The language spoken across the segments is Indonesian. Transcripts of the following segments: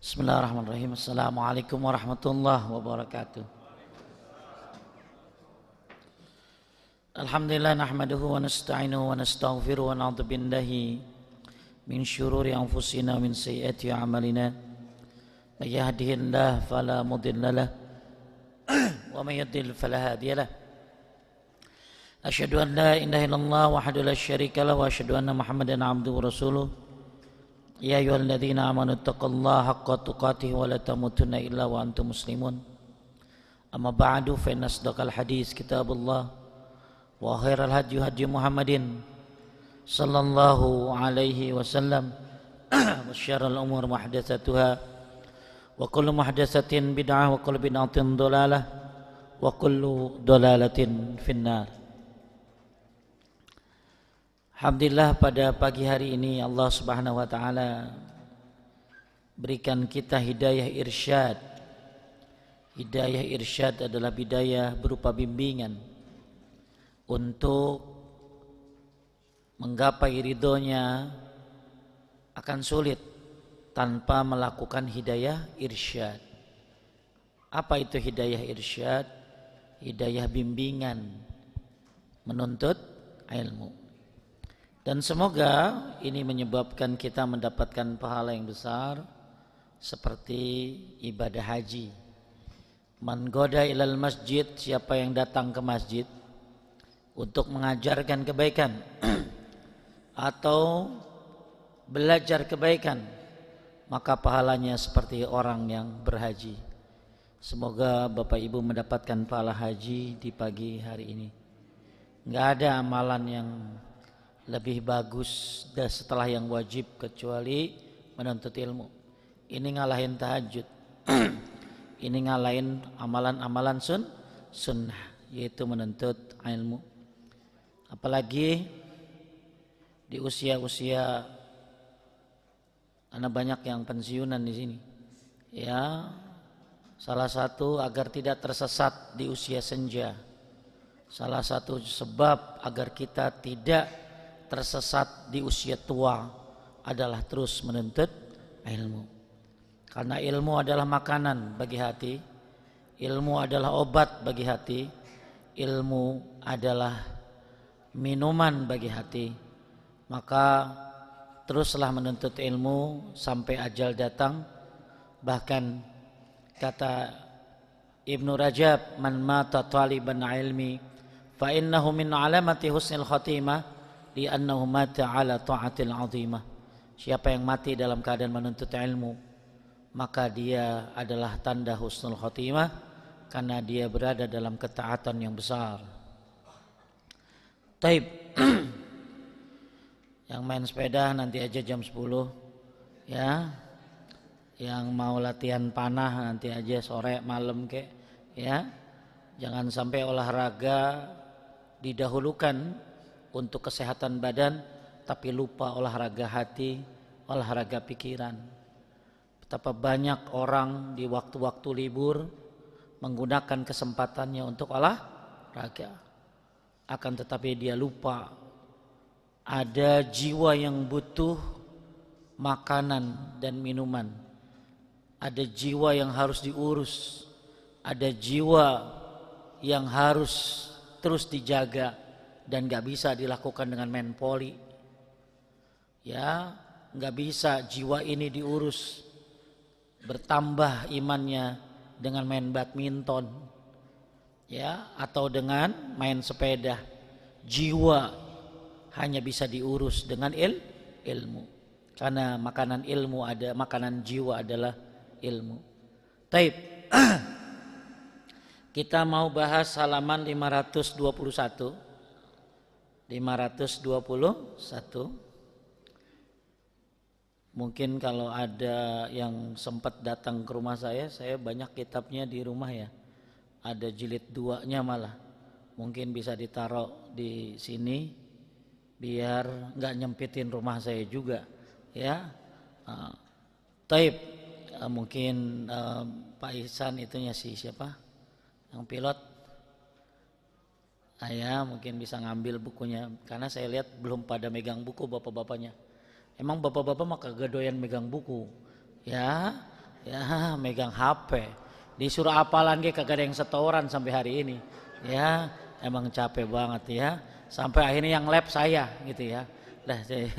Bismillahirrahmanirrahim. Assalamualaikum warahmatullahi wabarakatuh. Alhamdulillah nahmaduhu wa nasta'inuhu wa nastaghfiruhu wa na'udzu billahi min syururi anfusina wa min sayyiati a'malina. May yahdihillahu fala mudilla lahu wa may yudlil fala hadiya lahu. Asyhadu an la ilaha illallah wahdahu la syarika lahu wa asyhadu anna Muhammadan 'abduhu wa rasuluh. Ya ayyuhalladzina amanu taqullaha haqqa tuqatih wa la tamutunna illa wa antum muslimun. Amma ba'du fa inna asdaqal hadis kitabullah wa khairal hadyi hadyi Muhammadin sallallahu alaihi wasallam wa syarrul umur muhdatsatuha wa kullu muhdatsatin bid'ah wa kullu bid'atin dhalalah wa kullu dhalalatin finnar. Alhamdulillah pada pagi hari ini Allah Subhanahu wa taala berikan kita hidayah irsyad. Hidayah irsyad adalah hidayah berupa bimbingan untuk menggapai ridhonya akan sulit tanpa melakukan hidayah irsyad. Apa itu hidayah irsyad? Hidayah bimbingan menuntut ilmu. Dan semoga ini menyebabkan kita mendapatkan pahala yang besar seperti ibadah haji. Man goda ilal masjid, siapa yang datang ke masjid untuk mengajarkan kebaikan atau belajar kebaikan, maka pahalanya seperti orang yang berhaji. Semoga Bapak Ibu mendapatkan pahala haji di pagi hari ini. Enggak ada amalan yang lebih bagus dan setelah yang wajib kecuali menuntut ilmu. Ini ngalahin tahajud. Ini ngalahin amalan-amalan sunnah, yaitu menuntut ilmu. Apalagi di usia-usia karena banyak yang pensiunan di sini. Ya, salah satu agar tidak tersesat di usia senja. Salah satu sebab agar kita tidak tersesat di usia tua adalah terus menuntut ilmu. Karena ilmu adalah makanan bagi hati, ilmu adalah obat bagi hati, ilmu adalah minuman bagi hati. Maka teruslah menuntut ilmu sampai ajal datang. Bahkan kata Ibnu Rajab, man mata taliban ilmi fa innahu min alamati husnil khatimah li'annahu mata ala ta'atil 'azimah. Siapa yang mati dalam keadaan menuntut ilmu, maka dia adalah tanda husnul khatimah karena dia berada dalam ketaatan yang besar. Taib. Yang main sepeda nanti aja jam 10 ya. Yang mau latihan panah nanti aja sore malam kek ya. Jangan sampai olahraga didahulukan untuk kesehatan badan tapi lupa olahraga hati, olahraga pikiran. Betapa banyak orang di waktu-waktu libur menggunakan kesempatannya untuk olahraga, akan tetapi dia lupa ada jiwa yang butuh makanan dan minuman, ada jiwa yang harus diurus, ada jiwa yang harus terus dijaga dan gak bisa dilakukan dengan main poli. Ya, gak bisa jiwa ini diurus, bertambah imannya dengan main badminton ya, atau dengan main sepeda. Jiwa hanya bisa diurus dengan ilmu. Karena makanan ilmu ada, makanan jiwa adalah ilmu. Taib. Kita mau bahas halaman 521. Mungkin kalau ada yang sempat datang ke rumah saya banyak kitabnya di rumah ya. Ada jilid 2-nya malah. Mungkin bisa ditaruh di sini biar enggak nyempitin rumah saya juga ya. Taib. Mungkin Pak Ihsan itunya siapa? Yang pilot. Ya, mungkin bisa ngambil bukunya karena saya lihat belum pada megang buku bapak-bapaknya. Emang bapak-bapak mah kagak doyan megang buku. Ya, Ya, megang HP. Disuruh apalan ge kagak ada yang setoran sampai hari ini. Ya, emang capek banget ya. Sampai akhirnya yang lab saya gitu ya. Dah saya.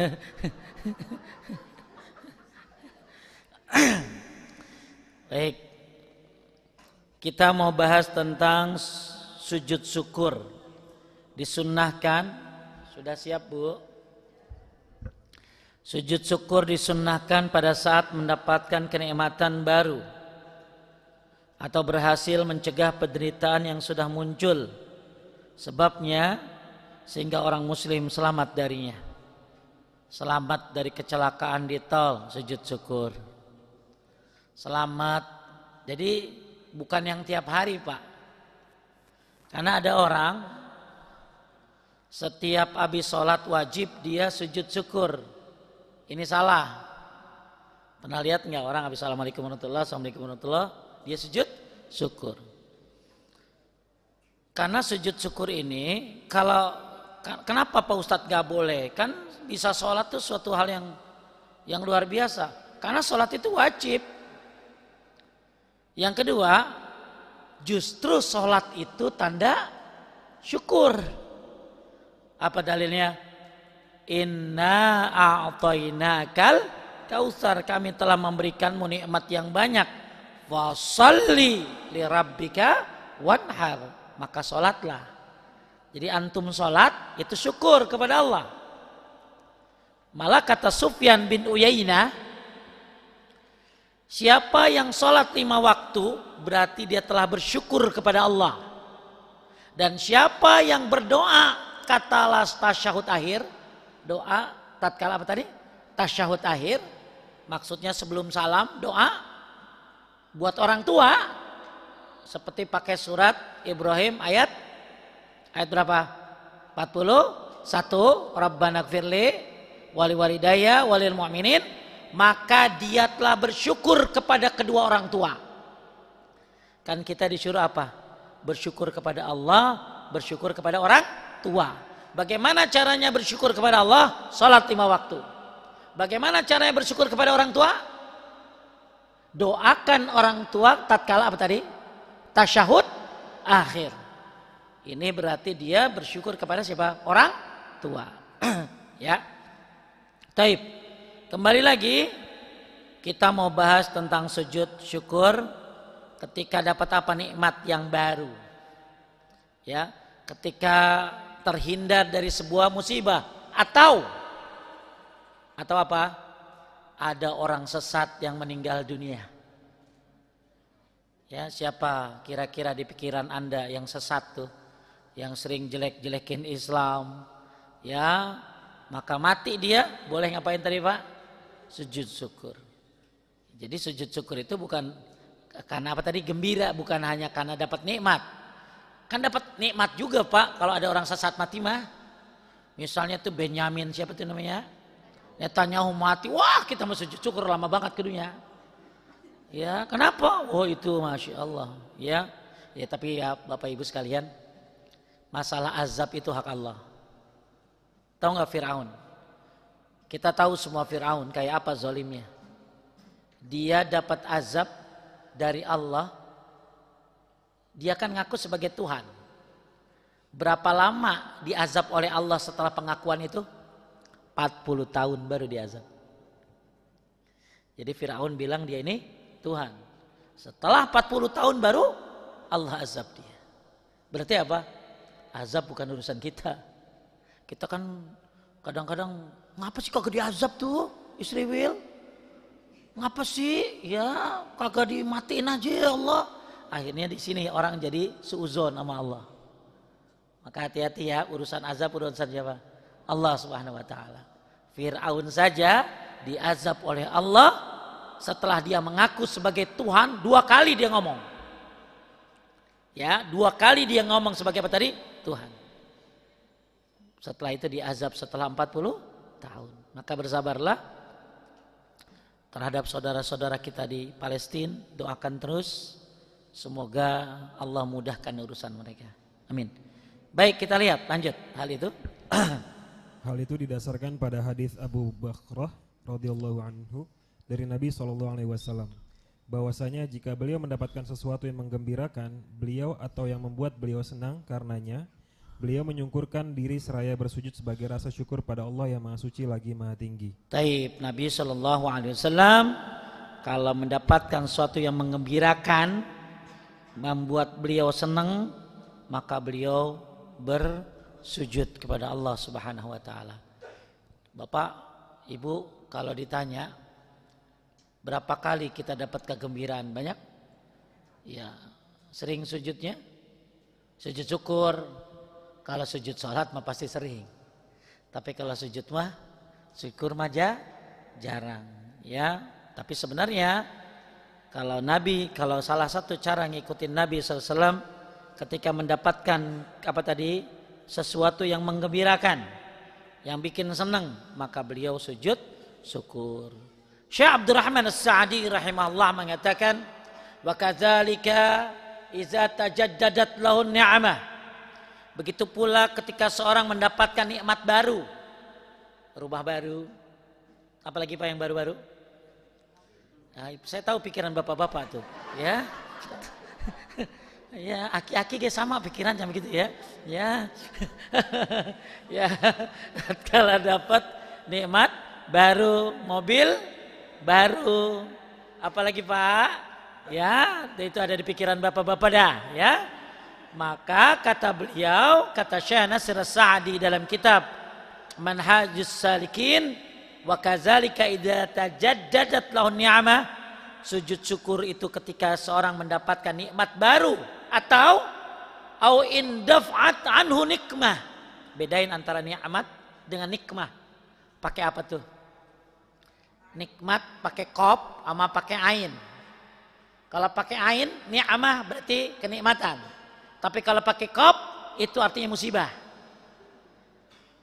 Baik. Kita mau bahas tentang sujud syukur. Disunnahkan. Sudah siap, Bu? Sujud syukur disunnahkan pada saat mendapatkan kenikmatan baru atau berhasil mencegah penderitaan yang sudah muncul sebabnya, sehingga orang muslim selamat darinya. Selamat dari kecelakaan di tol, sujud syukur. Selamat. Jadi bukan yang tiap hari, Pak. Karena ada orang setiap habis sholat wajib dia sujud syukur. Ini salah. Pernah lihat nggak orang habis assalamualaikum warahmatullahi, assalamualaikum warahmatullahi, dia sujud syukur. Karena sujud syukur ini, kenapa Pak Ustadz nggak boleh? Kan bisa sholat itu suatu hal yang luar biasa. Karena sholat itu wajib. Yang kedua, justru sholat itu tanda syukur. Apa dalilnya? Inna a'tainakal kautsar, kami telah memberikanmu nikmat yang banyak. Fasholli li rabbika wanhar, maka sholatlah. Jadi antum sholat itu syukur kepada Allah. Malah kata Sufyan bin Uyainah, siapa yang sholat 5 waktu berarti dia telah bersyukur kepada Allah. Dan siapa yang berdoa kata tasyahud akhir, doa tatkala apa tadi? Tasyahud akhir, maksudnya sebelum salam, doa buat orang tua seperti pakai surat Ibrahim ayat berapa? 41, Rabbana gfirli wali walidayya walil mu'minin, maka dia telah bersyukur kepada kedua orang tua. Kan kita disuruh apa? Bersyukur kepada Allah, bersyukur kepada orang tua. Bagaimana caranya bersyukur kepada Allah? Salat 5 waktu. Bagaimana caranya bersyukur kepada orang tua? Doakan orang tua tatkala apa tadi? Tasyahud akhir. Ini berarti dia bersyukur kepada siapa? Orang tua. Ya. Taib. Kembali lagi kita mau bahas tentang sujud syukur ketika dapat apa? Nikmat yang baru. Ya, ketika terhindar dari sebuah musibah atau apa? Ada orang sesat yang meninggal dunia. Ya, siapa kira-kira di pikiran Anda yang sesat tuh? Yang sering jelek-jelekin Islam. Ya, maka mati dia, boleh ngapain tadi, Pak? Sujud syukur. Jadi sujud syukur itu bukan karena apa tadi? Gembira, bukan hanya karena dapat nikmat. Kan dapat nikmat juga, Pak, kalau ada orang sesat mati mah. Misalnya tuh Benyamin, siapa tuh namanya? Netanyahu mati, wah kita mau sujud syukur lama banget ke dunia. Ya, kenapa? Oh itu Masya Allah. Ya, tapi ya Bapak Ibu sekalian, masalah azab itu hak Allah. Tahu nggak Fir'aun? Kita tahu semua Fir'aun kayak apa zolimnya. Dia dapat azab dari Allah. Dia kan ngaku sebagai Tuhan. Berapa lama diazab oleh Allah setelah pengakuan itu? 40 tahun baru diazab. Jadi Fir'aun bilang dia ini Tuhan. Setelah 40 tahun baru Allah azab dia. Berarti apa? Azab bukan urusan kita. Kita kan kadang-kadang, ngapa sih kagak diazab tuh istri Wil? Ngapa sih? Ya kagak dimatiin aja ya Allah. Akhirnya di sini orang jadi suuzon sama Allah. Maka hati-hati ya, urusan azab urusan siapa? Allah Subhanahu wa taala. Fir'aun saja diazab oleh Allah setelah dia mengaku sebagai Tuhan 2 kali dia ngomong. Ya, 2 kali dia ngomong sebagai apa tadi? Tuhan. Setelah itu diazab setelah 40 tahun. Maka bersabarlah terhadap saudara-saudara kita di Palestina, doakan terus. Semoga Allah mudahkan urusan mereka. Amin. Baik, kita lihat lanjut hal itu. Hal itu didasarkan pada hadis Abu Bakrah radhiyallahu anhu dari Nabi SAW. bahwasanya jika beliau mendapatkan sesuatu yang menggembirakan beliau atau yang membuat beliau senang karenanya, beliau menyungkurkan diri seraya bersujud sebagai rasa syukur pada Allah yang Maha Suci lagi Maha Tinggi. Taib, Nabi SAW kalau mendapatkan sesuatu yang menggembirakan, membuat beliau senang, maka beliau bersujud kepada Allah Subhanahu wa taala. Bapak, Ibu, kalau ditanya berapa kali kita dapat kegembiraan? Banyak? Ya, sering sujudnya? Sujud syukur. Kalau sujud sholat mah pasti sering. Tapi kalau sujud mah syukur mah jarang. Ya, tapi sebenarnya kalau salah satu cara ngikutin Nabi SAW ketika mendapatkan sesuatu yang menggembirakan, yang bikin senang, maka beliau sujud syukur. Syekh Abdurrahman As-Sa'di rahimahullah mengatakan, wa kadzalika idza tajaddadat lahu ni'amah. Begitu pula ketika seorang mendapatkan nikmat baru, rumah baru, apalagi Pak yang baru-baru? Nah, saya tahu pikiran bapak-bapak tuh, ya. Ya, aki-aki ge sama pikiran jam gitu ya. Ya. Ya. Kalau dapat nikmat baru, mobil baru, apalagi Pak? Ya, itu ada di pikiran bapak-bapak dah, ya. Maka kata Syekh Nasir As-Sa'di dalam kitab Manhajus Salikin, wa kadzalika idza tajaddadat lahu ni'amah, sujud syukur itu ketika seorang mendapatkan nikmat baru atau au indaf'at anhu nikmah. Bedain antara nikmat dengan nikmah. Pakai apa tuh? Nikmat pakai qaf sama pakai ain. Kalau pakai ain ni'amah berarti kenikmatan. Tapi kalau pakai qaf itu artinya musibah.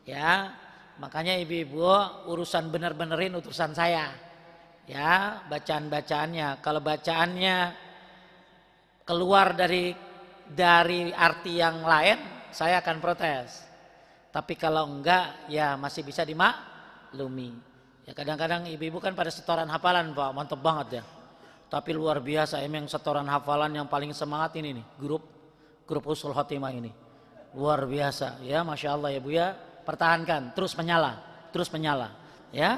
Ya, makanya ibu-ibu urusan bener-benerin urusan saya. Ya, bacaan-bacaannya. Kalau bacaannya keluar dari arti yang lain, saya akan protes. Tapi kalau enggak, ya masih bisa dimaklumi. Ya kadang-kadang ibu-ibu kan pada setoran hafalan Pak, mantep banget ya. Tapi luar biasa, emang setoran hafalan yang paling semangat ini nih, grup Usul Khotimah ini. Luar biasa, ya Masya Allah ya Bu ya. Pertahankan, terus menyala, ya.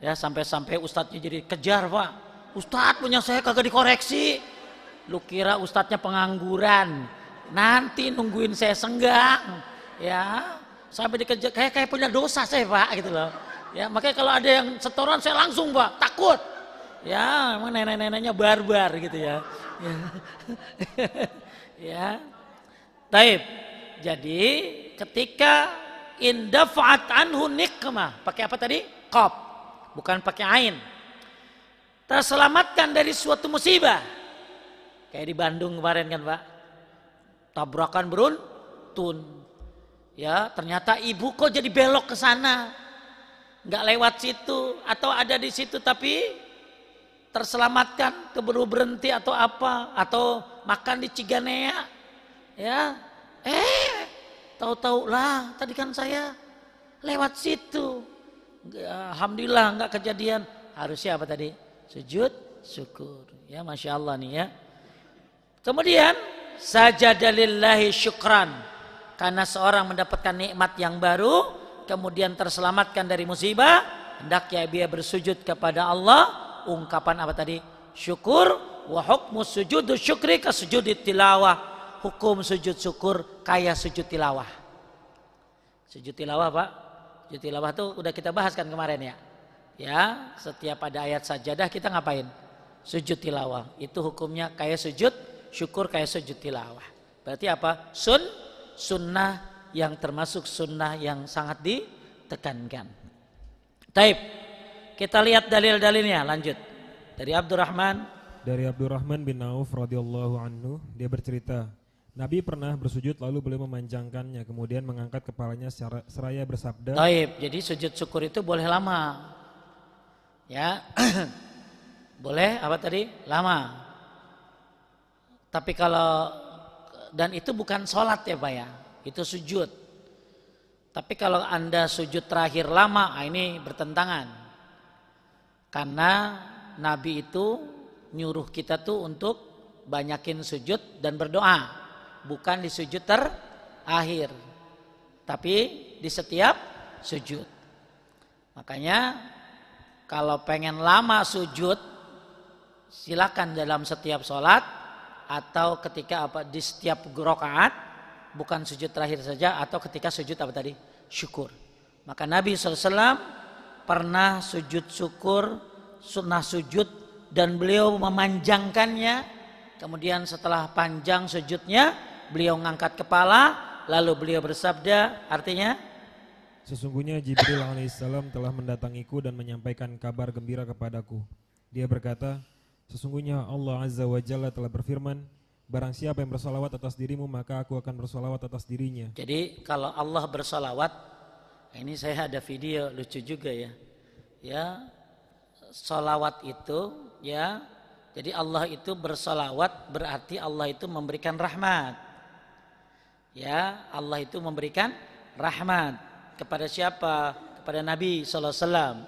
Ya sampai ustadznya jadi kejar Pak. Ustadz punya saya kagak dikoreksi. Lu kira ustadznya pengangguran, nanti nungguin saya senggang, ya. Sampai dikejar, kayak punya dosa saya Pak gitu loh. Ya makanya kalau ada yang setoran saya langsung Pak, takut. Ya emang nenek-neneknya barbar gitu ya. Ya. Taib. Jadi ketika indafa'at anhu nikmah, pakai apa tadi? Qaf, bukan pakai ain. Terselamatkan dari suatu musibah. Kayak di Bandung kemarin kan Pak, tabrakan beruntun. Ya ternyata ibu kok jadi belok ke sana, nggak lewat situ atau ada di situ tapi terselamatkan, keburu berhenti atau apa, atau makan di Ciganea, ya, tahu-tahu lah tadi kan saya lewat situ, alhamdulillah nggak kejadian. Harusnya apa tadi? Sujud syukur, ya Masya Allah nih ya. Kemudian sajada lillahi syukran, karena seorang mendapatkan nikmat yang baru, kemudian terselamatkan dari musibah, hendaknya dia bersujud kepada Allah. Ungkapan apa tadi? Syukur. Wa hukmu sujudu syukri ka sujudi tilawah. Hukum sujud syukur kayak sujud tilawah. Sujud tilawah Pak, sujud tilawah itu udah kita bahas kan kemarin ya. Ya, setiap ada ayat sajadah kita ngapain? Sujud tilawah. Itu hukumnya kayak sujud syukur, kayak sujud tilawah. Berarti apa? Sunnah yang termasuk sunnah yang sangat ditekankan. Taib. Kita lihat dalil-dalilnya, lanjut. Dari Abdurrahman bin Auf radhiyallahu anhu, dia bercerita, Nabi pernah bersujud lalu beliau memanjangkannya, kemudian mengangkat kepalanya seraya bersabda. Taib, jadi sujud syukur itu boleh lama. Ya. Boleh apa tadi? Lama. Tapi dan itu bukan sholat ya Pak ya, itu sujud. Tapi kalau Anda sujud terakhir lama, ini bertentangan. Karena Nabi itu nyuruh kita tuh untuk banyakin sujud dan berdoa, bukan di sujud terakhir, tapi di setiap sujud. Makanya kalau pengen lama sujud, silakan dalam setiap sholat atau ketika di setiap rakaat, bukan sujud terakhir saja, atau ketika sujud syukur. Maka Nabi SAW pernah sujud syukur, sunnah sujud, dan beliau memanjangkannya. Kemudian setelah panjang sujudnya, beliau ngangkat kepala, lalu beliau bersabda, artinya, sesungguhnya Jibril alaihissalam telah mendatangiku dan menyampaikan kabar gembira kepadaku. Dia berkata, sesungguhnya Allah Azza wa Jalla telah berfirman, barang siapa yang bersolawat atas dirimu, maka aku akan bersolawat atas dirinya. Jadi kalau Allah bersolawat, ini saya ada video lucu juga ya. Ya, solawat itu ya, jadi Allah itu bersolawat berarti Allah itu memberikan rahmat. Ya, Allah itu memberikan rahmat kepada siapa? Kepada Nabi SAW.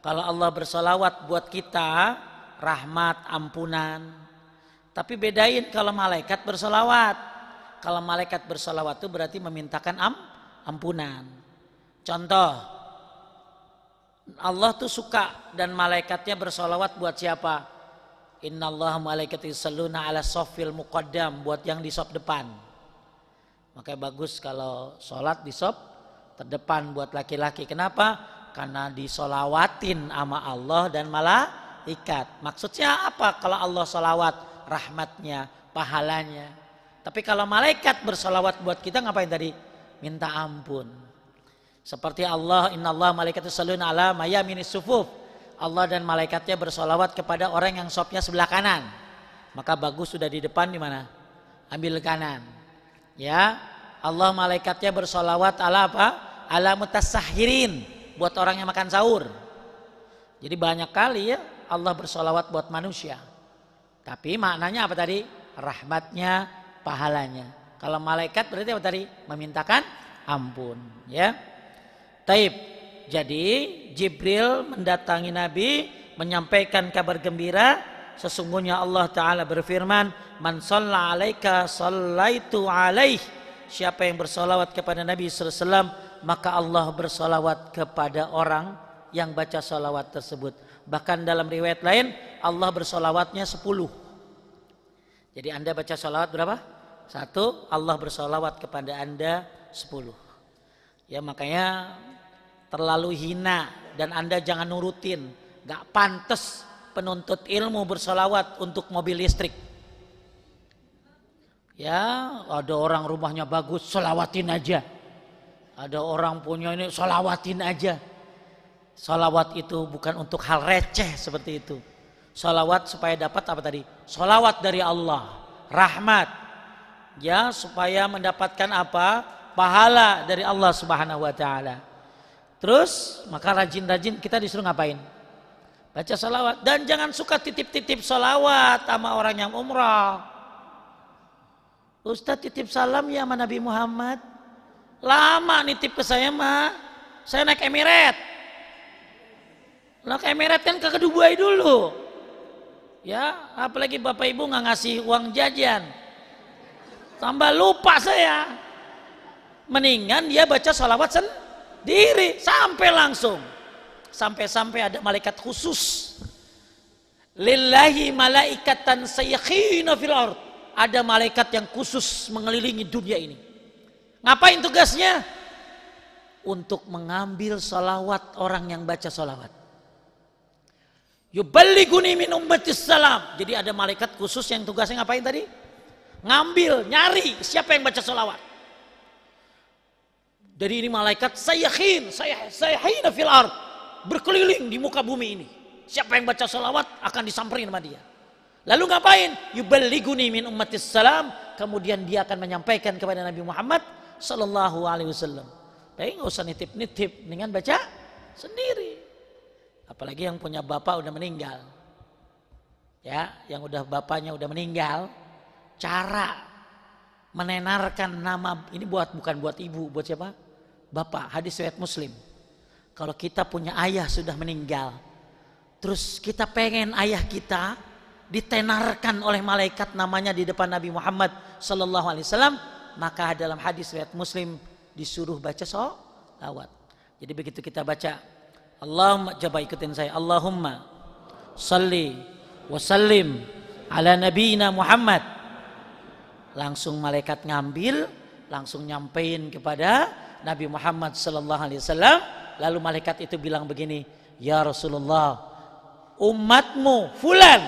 Kalau Allah bersolawat buat kita, rahmat, ampunan. Tapi bedain kalau malaikat bersolawat. Kalau malaikat bersolawat itu berarti memintakan ampunan. Contoh, Allah tuh suka dan malaikatnya bersolawat buat siapa? Innallaha malaikatahu yusholluna ala shaffil muqaddam, buat yang di saf depan. Makanya bagus kalau sholat di saf terdepan buat laki-laki. Kenapa? Karena disolawatin sama Allah dan malaikat. Maksudnya apa kalau Allah solawat? Rahmatnya, pahalanya. Tapi kalau malaikat bersolawat buat kita ngapain tadi? Minta ampun. Seperti Allah, innallaha malaikatahu yusholluna ala mayaminis sufuf. Allah dan malaikatnya bersolawat kepada orang yang safnya sebelah kanan. Maka bagus sudah di depan di mana? Ambil kanan. Ya, Allah malaikatnya bersolawat ala apa? Ala mutasahhirin, buat orang yang makan sahur. Jadi banyak kali ya Allah bersolawat buat manusia. Tapi maknanya apa tadi? Rahmatnya, pahalanya. Kalau malaikat berarti apa tadi? Memintakan ampun. Ya. Taib. Jadi Jibril mendatangi Nabi menyampaikan kabar gembira. Sesungguhnya Allah Ta'ala berfirman, man shalla alaika shallaitu alaih. Siapa yang bersolawat kepada Nabi SAW, maka Allah bersolawat kepada orang yang baca solawat tersebut. Bahkan dalam riwayat lain Allah bersolawatnya 10. Jadi Anda baca solawat berapa? 1, Allah bersolawat kepada Anda 10. Ya, makanya terlalu hina dan Anda jangan nurutin. Gak pantas penuntut ilmu bersolawat untuk mobil listrik. Ya, ada orang rumahnya bagus, solawatin aja. Ada orang punya ini, solawatin aja. Solawat itu bukan untuk hal receh seperti itu. Solawat supaya dapat apa tadi? Solawat dari Allah, rahmat. Ya, supaya mendapatkan apa? Pahala dari Allah Subhanahu wa Ta'ala. Terus maka rajin-rajin kita disuruh ngapain? Baca salawat. Dan jangan suka titip-titip salawat sama orang yang umrah. Ustaz titip salam ya sama Nabi Muhammad. Lama nitip ke saya mah. Saya naik Emirates. Naik Emirates kan ke Dubai dulu. Ya, apalagi Bapak Ibu nggak ngasih uang jajan. Tambah lupa saya. Mendingan dia baca salawat sendiri sampai langsung. Sampai-sampai ada malaikat khusus. Lillahi malaikatan sayyakhina fil ard. Ada malaikat yang khusus mengelilingi dunia ini. Ngapain tugasnya? Untuk mengambil salawat orang yang baca salawat. Yuballighuni min ummatis salam. Jadi ada malaikat khusus yang tugasnya ngapain tadi? Ngambil, nyari siapa yang baca salawat. Dari ini malaikat sayyahina fil ard, berkeliling di muka bumi ini. Siapa yang baca salawat akan disamperin sama dia. Lalu ngapain? Yuballighuni min ummatis salam. Kemudian dia akan menyampaikan kepada Nabi Muhammad sallallahu alaihi wasallam. Tapi nggak usah nitip-nitip, dengan baca sendiri. Apalagi yang punya bapak udah meninggal. Ya, yang udah bapaknya udah meninggal, cara menenarkan nama ini bukan buat ibu, buat siapa? Bapak. Hadis riwayat Muslim. Kalau kita punya ayah sudah meninggal, terus kita pengen ayah kita ditenarkan oleh malaikat namanya di depan Nabi Muhammad sallallahu alaihi wasallam, maka dalam hadis riwayat Muslim disuruh baca sholawat. Jadi begitu kita baca Allahumma, coba ikutin saya, Allahumma salli wa sallim ala nabiyina Muhammad, langsung malaikat ngambil, langsung nyampein kepada Nabi Muhammad sallallahu alaihi wasallam. Lalu malaikat itu bilang begini, ya Rasulullah, umatmu fulan,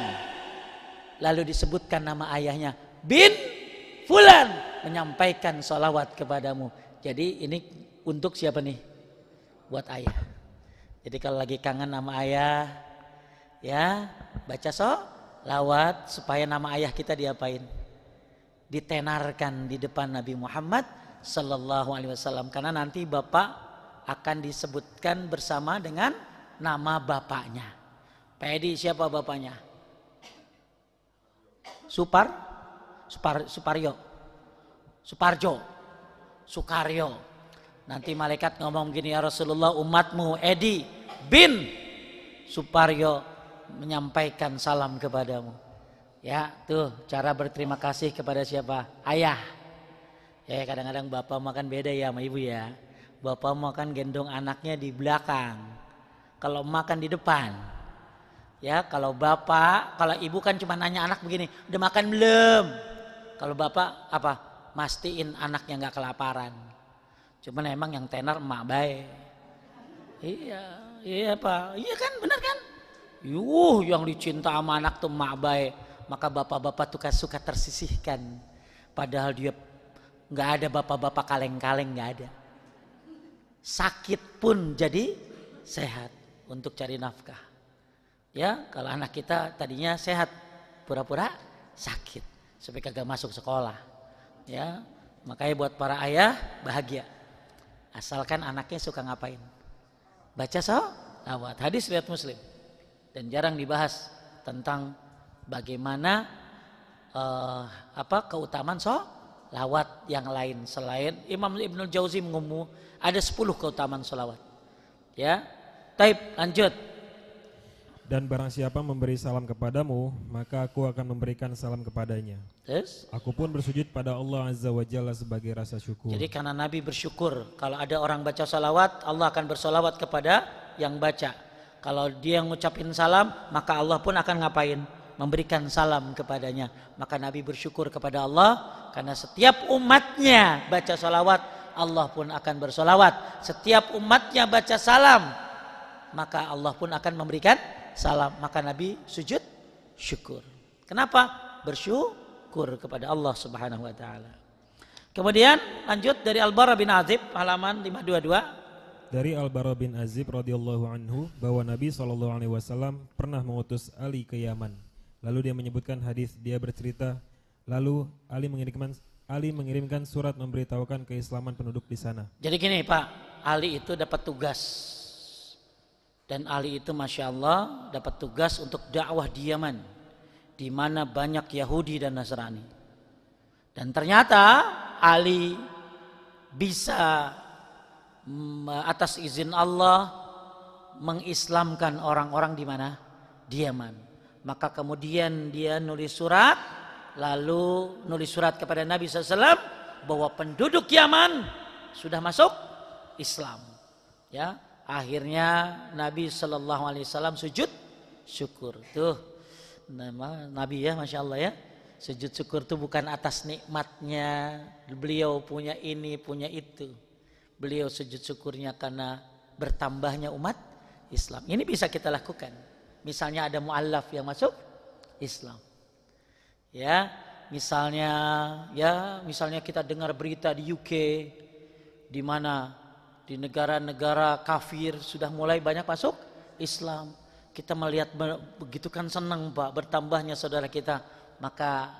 lalu disebutkan nama ayahnya, bin fulan, menyampaikan sholawat kepadamu. Jadi ini untuk siapa nih? Buat ayah. Jadi kalau lagi kangen nama ayah, ya baca sholawat supaya nama ayah kita diapain? Ditenarkan di depan Nabi Muhammad sallallahu alaihi wasallam, karena nanti bapak akan disebutkan bersama dengan nama bapaknya. Pak Edi siapa bapaknya? Suparjo, Sukaryo. Nanti malaikat ngomong gini, ya Rasulullah, umatmu Edi bin Suparyo menyampaikan salam kepadamu. Ya, tuh cara berterima kasih kepada siapa? Ayah. Ya, kadang-kadang bapak makan beda ya sama ibu ya. Bapak makan gendong anaknya di belakang, kalau makan di depan. Ya, kalau ibu kan cuma nanya anak begini, udah makan belum? Kalau bapak apa? Mastiin anaknya nggak kelaparan. Cuman emang yang tenar emak bae. Iya Pak. Iya kan, benar kan? Yang dicinta sama anak tuh emak bae. Maka bapak-bapak tuh suka tersisihkan. Padahal dia nggak ada bapak-bapak kaleng-kaleng, nggak ada. Sakit pun jadi sehat untuk cari nafkah. Ya, kalau anak kita tadinya sehat, pura-pura sakit supaya kagak masuk sekolah. Ya, makanya buat para ayah bahagia. Asalkan anaknya suka ngapain? Baca sholawat. Hadis riwayat Muslim. Dan jarang dibahas tentang bagaimana keutamaan sholawat yang lain. Selain Imam Ibnul Jauzi mengumum ada 10 keutamaan sholawat. Ya, taib, lanjut. Dan barang siapa memberi salam kepadamu, maka aku akan memberikan salam kepadanya. Yes. Aku pun bersujud pada Allah Azza wa Jalla sebagai rasa syukur. Jadi karena Nabi bersyukur, kalau ada orang baca sholawat, Allah akan bersolawat kepada yang baca. Kalau dia ngucapin salam, maka Allah pun akan ngapain? Memberikan salam kepadanya. Maka Nabi bersyukur kepada Allah, karena setiap umatnya baca sholawat, Allah pun akan bersolawat. Setiap umatnya baca salam, maka Allah pun akan memberikan salam. Maka Nabi sujud syukur. Kenapa? Bersyukur kepada Allah Subhanahu wa taala. Kemudian lanjut dari Al-Bara bin Azib halaman 522. Dari Al-Bara bin Azib radhiyallahu anhu bahwa Nabi SAW pernah mengutus Ali ke Yaman. Lalu dia menyebutkan hadis, dia bercerita, lalu Ali mengirimkan surat memberitahukan keislaman penduduk di sana. Jadi gini Pak, Ali itu dapat tugas. Dan Ali itu Masya Allah dapat tugas untuk dakwah di Yaman, di mana banyak Yahudi dan Nasrani. Dan ternyata Ali bisa atas izin Allah mengislamkan orang-orang di mana? Di Yaman. Maka kemudian dia nulis surat, lalu nulis surat kepada Nabi SAW bahwa penduduk Yaman sudah masuk Islam. Ya, akhirnya Nabi SAW sujud syukur. Tuh nama Nabi ya, Masya Allah ya. Sujud syukur itu bukan atas nikmatnya beliau punya ini punya itu. Beliau sujud syukurnya karena bertambahnya umat Islam. Ini bisa kita lakukan. Misalnya ada mu'allaf yang masuk Islam. Ya, misalnya kita dengar berita di UK, di mana di negara-negara kafir sudah mulai banyak masuk Islam. Kita melihat begitu kan senang Pak, bertambahnya saudara kita. Maka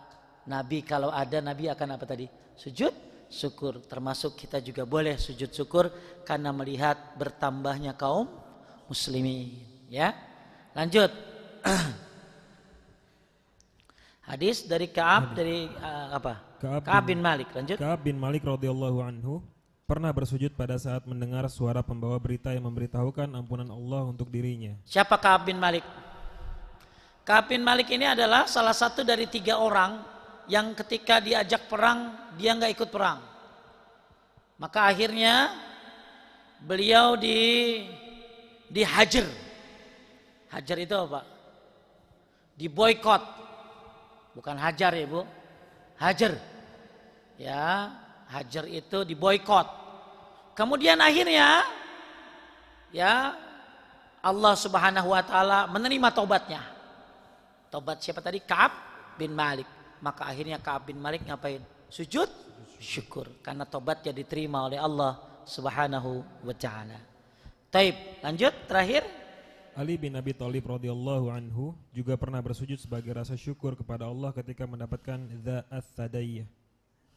Nabi kalau ada, Nabi akan apa tadi? Sujud syukur. Termasuk kita juga boleh sujud syukur karena melihat bertambahnya kaum muslimin. Ya, lanjut. Hadis dari Ka'ab dari Ka'ab bin Malik. Lanjut. Ka'ab bin Malik radhiyallahu anhu pernah bersujud pada saat mendengar suara pembawa berita yang memberitahukan ampunan Allah untuk dirinya. Siapa Ka'ab bin Malik? Ka'ab bin Malik ini adalah salah satu dari 3 orang yang ketika diajak perang dia nggak ikut perang. Maka akhirnya beliau dihajar. Hajar itu apa? Diboykot. Bukan hajar ya Bu. Hajar. Ya, hajar itu diboykot. Kemudian akhirnya ya Allah Subhanahu wa taala menerima taubatnya. Taubat siapa tadi? Ka'ab bin Malik. Maka akhirnya Ka'ab bin Malik ngapain? Sujud syukur karena taubatnya diterima oleh Allah Subhanahu wa taala. Taib, lanjut terakhir. Ali bin Abi Thalib radhiyallahu anhu juga pernah bersujud sebagai rasa syukur kepada Allah ketika mendapatkan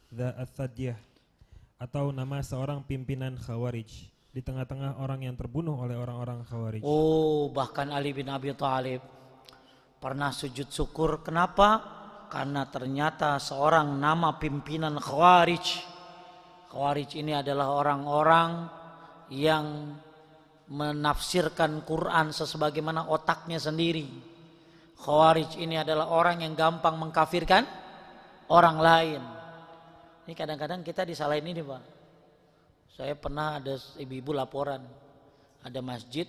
Dza'ats-Tsadyah atau nama seorang pimpinan Khawarij di tengah-tengah orang yang terbunuh oleh orang-orang Khawarij. Oh, bahkan Ali bin Abi Thalib pernah sujud syukur. Kenapa? Karena ternyata seorang nama pimpinan Khawarij. Khawarij ini adalah orang-orang yang menafsirkan Quran sebagaimana otaknya sendiri. Khawarij ini adalah orang yang gampang mengkafirkan orang lain. Ini kadang-kadang kita disalahin ini Pak. Saya pernah ada ibu-ibu laporan, ada masjid,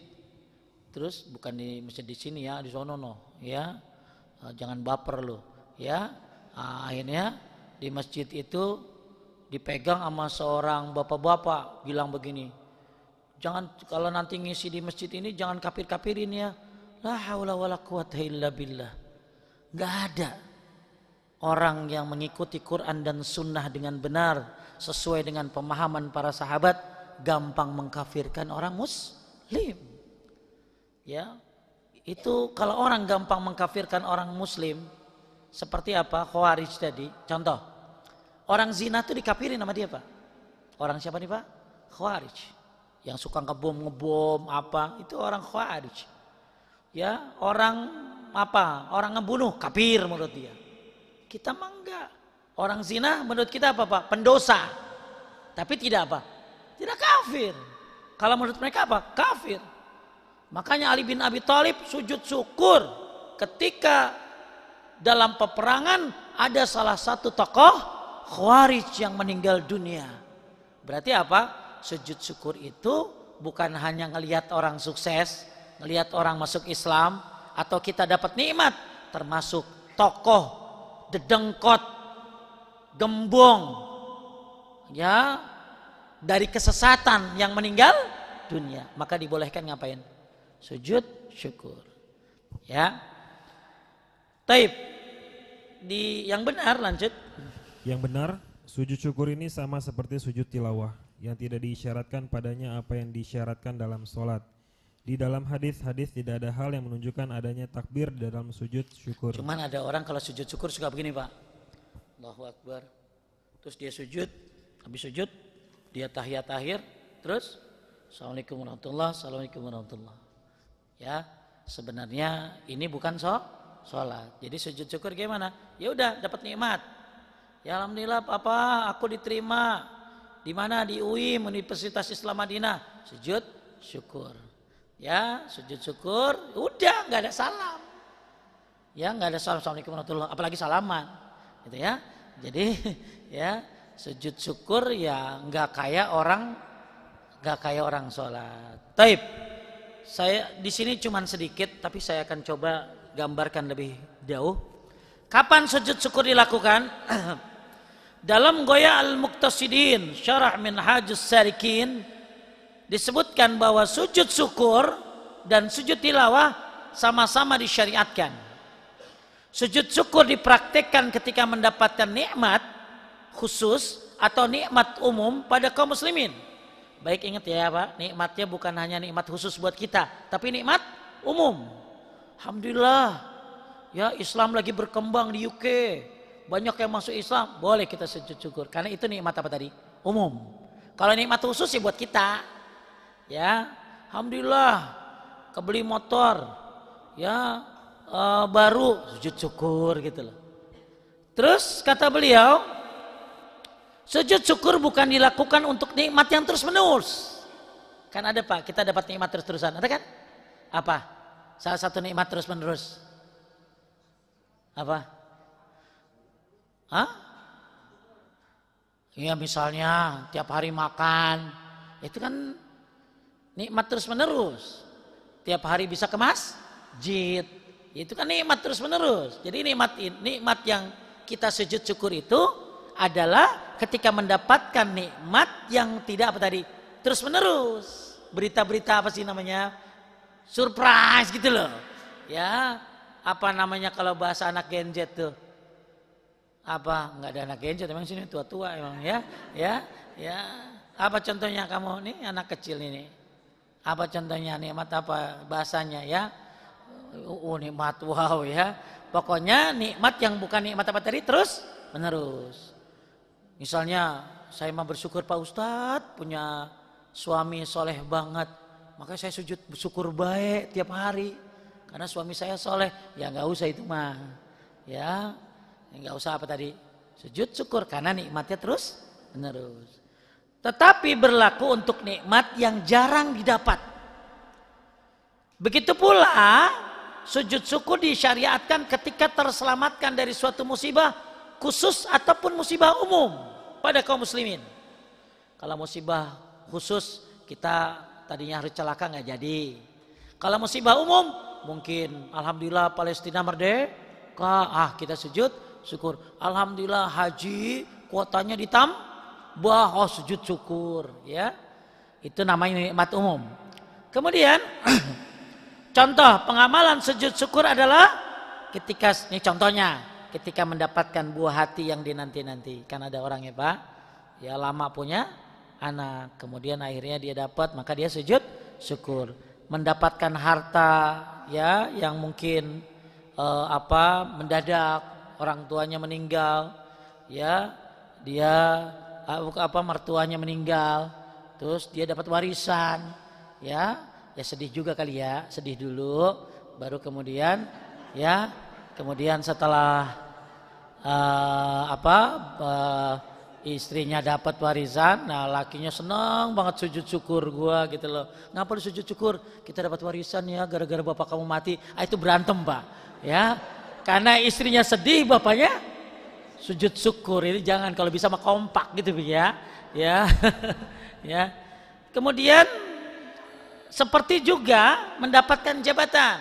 terus bukan di masjid di sini ya, di sono no, ya, jangan baper lo, ya. Akhirnya di masjid itu dipegang sama seorang bapak-bapak, bilang begini, jangan kalau nanti ngisi di masjid ini jangan kafir-kafirin ya. La haula wala quwata illa billah. Enggak ada orang yang mengikuti Quran dan sunnah dengan benar sesuai dengan pemahaman para sahabat gampang mengkafirkan orang muslim. Ya. Itu kalau orang gampang mengkafirkan orang muslim seperti apa? Khawarij tadi. Contoh. Orang zina itu dikafirin sama dia, Pak. Orang siapa nih, Pak? Khawarij. Yang suka ngebom apa, itu orang Khawarij. Ya, orang apa? Orang ngebunuh, kafir menurut dia. Kita mah enggak. Orang zina menurut kita apa Pak? Pendosa. Tapi tidak apa? Tidak kafir. Kalau menurut mereka apa? Kafir. Makanya Ali bin Abi Thalib sujud syukur ketika dalam peperangan ada salah satu tokoh Khawarij yang meninggal dunia. Berarti apa? Sujud syukur itu bukan hanya ngelihat orang sukses, ngelihat orang masuk Islam, atau kita dapat nikmat, termasuk tokoh dedengkot, gembong, ya, dari kesesatan yang meninggal dunia, maka dibolehkan ngapain? Sujud syukur. Ya. Taib. Di yang benar lanjut. Yang benar, sujud syukur ini sama seperti sujud tilawah yang tidak diisyaratkan padanya apa yang disyaratkan dalam sholat. Di dalam hadis-hadis tidak ada hal yang menunjukkan adanya takbir dalam sujud syukur. Cuman ada orang kalau sujud syukur suka begini Pak. Allahu Akbar. Terus dia sujud, habis sujud dia tahiyat akhir, terus Assalamualaikum warahmatullahi wabarakatuh, Assalamualaikum warahmatullahi wabarakatuh. Ya, sebenarnya ini bukan sholat. Jadi sujud syukur gimana? Ya udah dapat nikmat. Ya alhamdulillah apa aku diterima di mana? Di UIM, Universitas Islam Madinah. Sujud syukur. Ya, sujud syukur, udah nggak ada salam. Ya, nggak ada salam. Assalamualaikum warahmatullahi wabarakatuh, apalagi salaman. Gitu ya. Jadi ya, sujud syukur ya nggak kayak orang sholat. Taib. Saya di sini cuman sedikit, tapi saya akan coba gambarkan lebih jauh. Kapan sujud syukur dilakukan? Dalam Ghoya Al-Muqtasidin, Syarah Minhajus Salikin, disebutkan bahwa sujud syukur dan sujud tilawah sama-sama disyariatkan. Sujud syukur dipraktikkan ketika mendapatkan nikmat khusus atau nikmat umum pada kaum muslimin. Baik ingat ya Pak, nikmatnya bukan hanya nikmat khusus buat kita, tapi nikmat umum. Alhamdulillah, ya Islam lagi berkembang di UK, banyak yang masuk Islam, boleh kita sujud syukur. Karena itu nikmat apa tadi? Umum. Kalau nikmat khusus ya buat kita. Ya, alhamdulillah kebeli motor, ya baru, sujud syukur gitu loh. Terus kata beliau, sujud syukur bukan dilakukan untuk nikmat yang terus menerus. Kan ada Pak, kita dapat nikmat terus-terusan, ada kan? Apa? Salah satu nikmat terus menerus. Apa? Hah? Ya misalnya tiap hari makan, itu kan nikmat terus menerus. Tiap hari bisa ke masjid, itu kan nikmat terus menerus. Jadi nikmat yang kita sujud syukur itu adalah ketika mendapatkan nikmat yang tidak apa tadi terus menerus. Berita-berita apa sih namanya? Surprise gitu loh. Ya, apa namanya kalau bahasa anak Gen Z tuh? Apa? Enggak ada anak Gen Z, emang sini tua-tua emang ya. Ya. Apa contohnya kamu nih anak kecil ini? Apa contohnya nikmat apa bahasanya ya? Nikmat wow ya. Pokoknya nikmat yang bukan nikmat apa tadi terus menerus. Misalnya saya mah bersyukur Pak Ustadz punya suami soleh banget. Makanya saya sujud bersyukur baik tiap hari. Karena suami saya soleh. Ya nggak usah itu mah. Ya nggak usah apa tadi. Sujud syukur karena nikmatnya terus menerus. Tetapi berlaku untuk nikmat yang jarang didapat. Begitu pula sujud syukur disyariatkan ketika terselamatkan dari suatu musibah khusus ataupun musibah umum pada kaum muslimin. Kalau musibah khusus kita tadinya harus celaka nggak jadi. Kalau musibah umum mungkin alhamdulillah Palestina merdeka, kita sujud syukur. Alhamdulillah haji kuotanya ditambah, sujud syukur ya. Itu namanya nikmat umum. Kemudian contoh pengamalan sujud syukur adalah ketika ini contohnya ketika mendapatkan buah hati yang dinanti-nanti. Kan ada orang ya Pak, ya lama punya anak, kemudian akhirnya dia dapat, maka dia sujud syukur. Mendapatkan harta ya yang mungkin mendadak orang tuanya meninggal, ya dia mertuanya meninggal, terus dia dapat warisan, ya sedih juga kali ya, sedih dulu, baru kemudian kemudian setelah istrinya dapat warisan, nah lakinya senang banget sujud syukur gua gitu loh. Ngapa lu sujud syukur? Kita dapat warisan ya gara-gara bapak kamu mati. Itu berantem Pak, ya. Karena istrinya sedih, bapaknya sujud syukur. Ini jangan, kalau bisa mah kompak gitu ya. Ya. Ya. Kemudian seperti juga mendapatkan jabatan.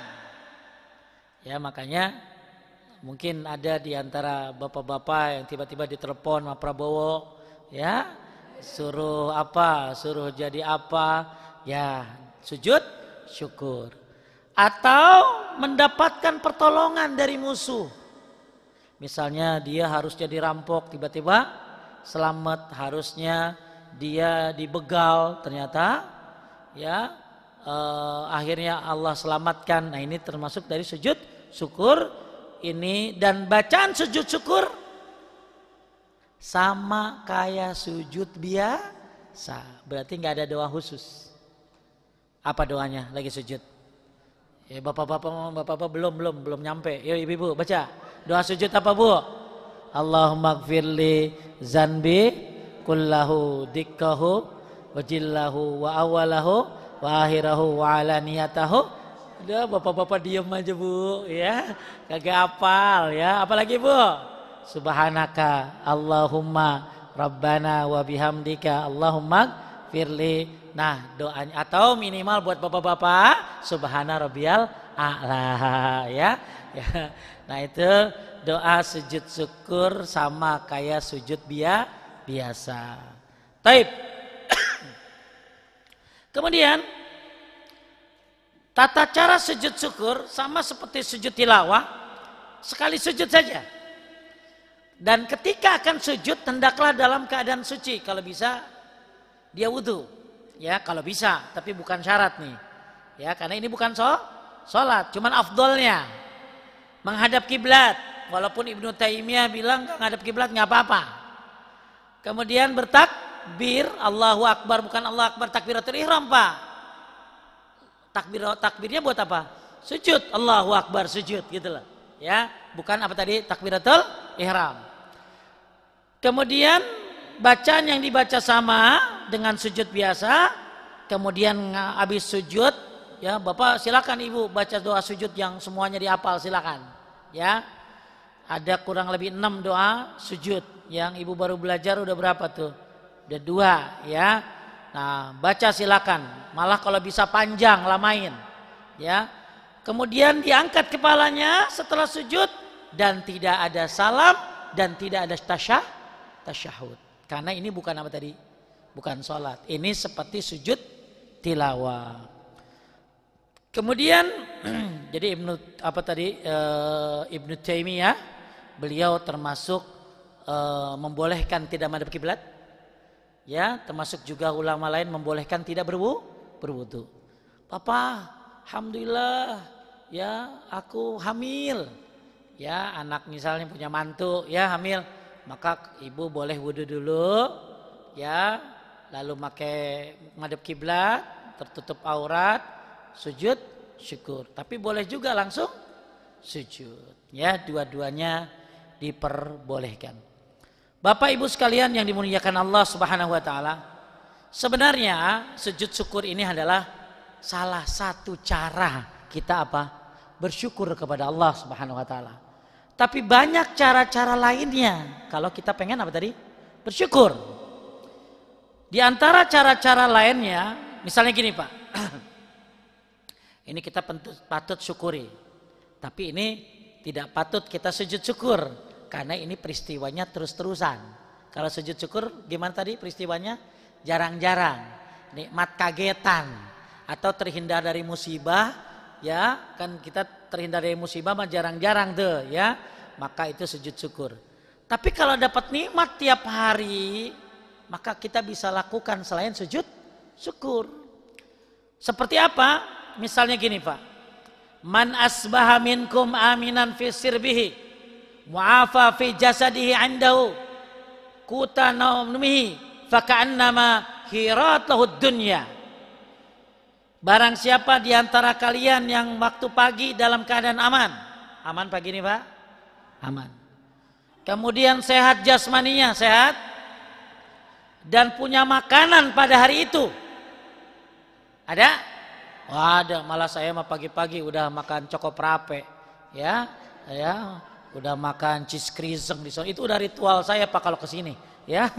Ya, makanya mungkin ada di antara bapak-bapak yang tiba-tiba ditelepon sama Prabowo, ya, suruh jadi apa, ya sujud syukur. Atau mendapatkan pertolongan dari musuh. Misalnya dia harusnya dirampok, tiba-tiba selamat, harusnya dia dibegal, ternyata ya akhirnya Allah selamatkan. Nah ini termasuk dari sujud syukur ini. Dan bacaan sujud syukur sama kayak sujud biasa, berarti nggak ada doa khusus. Apa doanya lagi sujud? Ya bapak-bapak belum nyampe. Yuk ibu baca doa sujud apa Bu? Allahumma gfirli zanbi kullahu dikkahu wajillahu wa awalahu wa akhirahu wa alaniyatahu. Udah bapak-bapak diem aja Bu ya, kagak hafal ya. Apalagi Bu? Subhanaka Allahumma Rabbana wa bihamdika Allahumma firli. Nah doanya, atau minimal buat bapak-bapak Subhana Rabbiyal A'la ya. Nah itu doa sujud syukur sama kayak sujud biasa. Taib. Kemudian tata cara sujud syukur sama seperti sujud tilawah, sekali sujud saja. Dan ketika akan sujud hendaklah dalam keadaan suci, kalau bisa dia wudu. Ya kalau bisa, tapi bukan syarat nih. Ya karena ini bukan sholat, cuman afdolnya menghadap kiblat. Walaupun Ibnu Taimiyah bilang menghadap kiblat nggak apa-apa. Kemudian bertakbir, Allahu Akbar, bukan Allah Akbar takbiratul ihram Pak. Takbirnya buat apa? Sujud, Allahu Akbar sujud gitu loh. Ya, bukan apa tadi takbiratul ihram. Kemudian bacaan yang dibaca sama dengan sujud biasa. Kemudian habis sujud, ya Bapak silakan Ibu baca doa sujud yang semuanya dihafal, silakan. Ya. Ada kurang lebih 6 doa sujud. Yang ibu baru belajar udah berapa tuh? Udah 2 ya. Nah, baca silakan. Malah kalau bisa panjang, lamain. Ya. Kemudian diangkat kepalanya setelah sujud dan tidak ada salam dan tidak ada tasyahud. Karena ini bukan apa tadi? Bukan sholat. Ini seperti sujud tilawah. Kemudian jadi Ibnu Taimiyah beliau termasuk membolehkan tidak menghadap kiblat. Ya, termasuk juga ulama lain membolehkan tidak berwudu. Papa, alhamdulillah ya aku hamil. Ya, anak misalnya punya mantu ya hamil, maka ibu boleh wudu dulu ya, lalu menghadap kiblat, tertutup aurat, sujud syukur. Tapi boleh juga langsung sujud. Ya, dua-duanya diperbolehkan. Bapak Ibu sekalian yang dimuliakan Allah Subhanahu wa taala, sebenarnya sujud syukur ini adalah salah satu cara kita apa? Bersyukur kepada Allah Subhanahu wa taala. Tapi banyak cara-cara lainnya kalau kita pengen apa tadi? Bersyukur. Di antara cara-cara lainnya, misalnya gini Pak. Ini kita patut syukuri. Tapi ini tidak patut kita sujud syukur. Karena ini peristiwanya terus-terusan. Kalau sujud syukur gimana tadi peristiwanya? Jarang-jarang. Nikmat kagetan. Atau terhindar dari musibah. Ya, kan kita terhindar dari musibah mah jarang-jarang tuh ya. Maka itu sujud syukur. Tapi kalau dapat nikmat tiap hari, maka kita bisa lakukan selain sujud syukur. Seperti apa? Misalnya gini Pak. Man asbaha minkum aminan fi sirbihi mu'afa fi jasadihi indahu kuta naumihi faka'annama hirat lahud dunya. Barang siapa di antara kalian yang waktu pagi dalam keadaan aman. Aman pagi ini Pak? Aman. Kemudian sehat jasmaninya, sehat. Dan punya makanan pada hari itu. Ada? Wah, ada. Malah saya mah pagi-pagi udah makan cokoprape. Ya, udah makan cheese criseng di sana. Itu udah ritual saya Pak kalau ke sini, ya.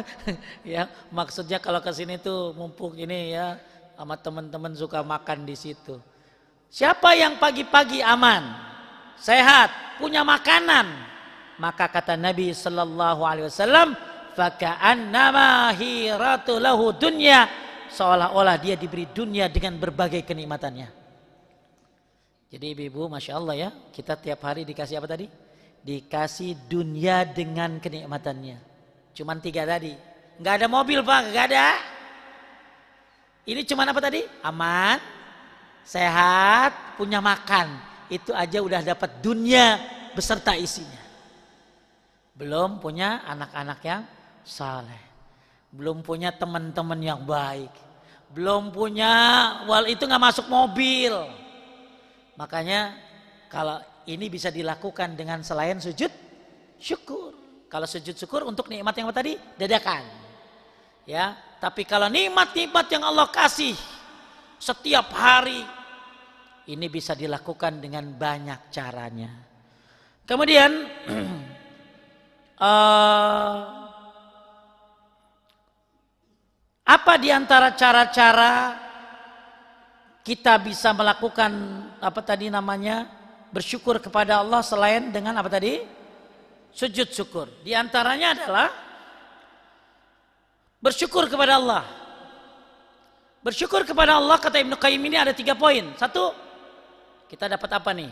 Ya, maksudnya kalau ke sini tuh mumpung ini ya sama teman-teman suka makan di situ. Siapa yang pagi-pagi aman, sehat, punya makanan, maka kata Nabi sallallahu alaihi wasallam, faka'annama hiratu lahu dunya, seolah-olah dia diberi dunia dengan berbagai kenikmatannya. Jadi ibu-ibu, masya Allah ya, kita tiap hari dikasih apa tadi? Dikasih dunia dengan kenikmatannya. Cuman 3 tadi. Nggak ada mobil Pak, nggak ada. Ini cuman apa tadi? Aman, sehat, punya makan. Itu aja udah dapat dunia beserta isinya. Belum punya anak-anak yang saleh. Belum punya teman-teman yang baik. Belum punya, itu nggak masuk mobil. Makanya kalau ini bisa dilakukan dengan selain sujud syukur. Kalau sujud syukur untuk nikmat yang apa tadi? Dadakan. Ya, tapi kalau nikmat-nikmat yang Allah kasih setiap hari, ini bisa dilakukan dengan banyak caranya. Kemudian apa di antara cara-cara kita bisa melakukan apa tadi namanya bersyukur kepada Allah selain dengan apa tadi? Sujud syukur. Di antaranya adalah bersyukur kepada Allah. Bersyukur kepada Allah kata Ibnu Qayyim ini ada 3 poin. 1, kita dapat apa nih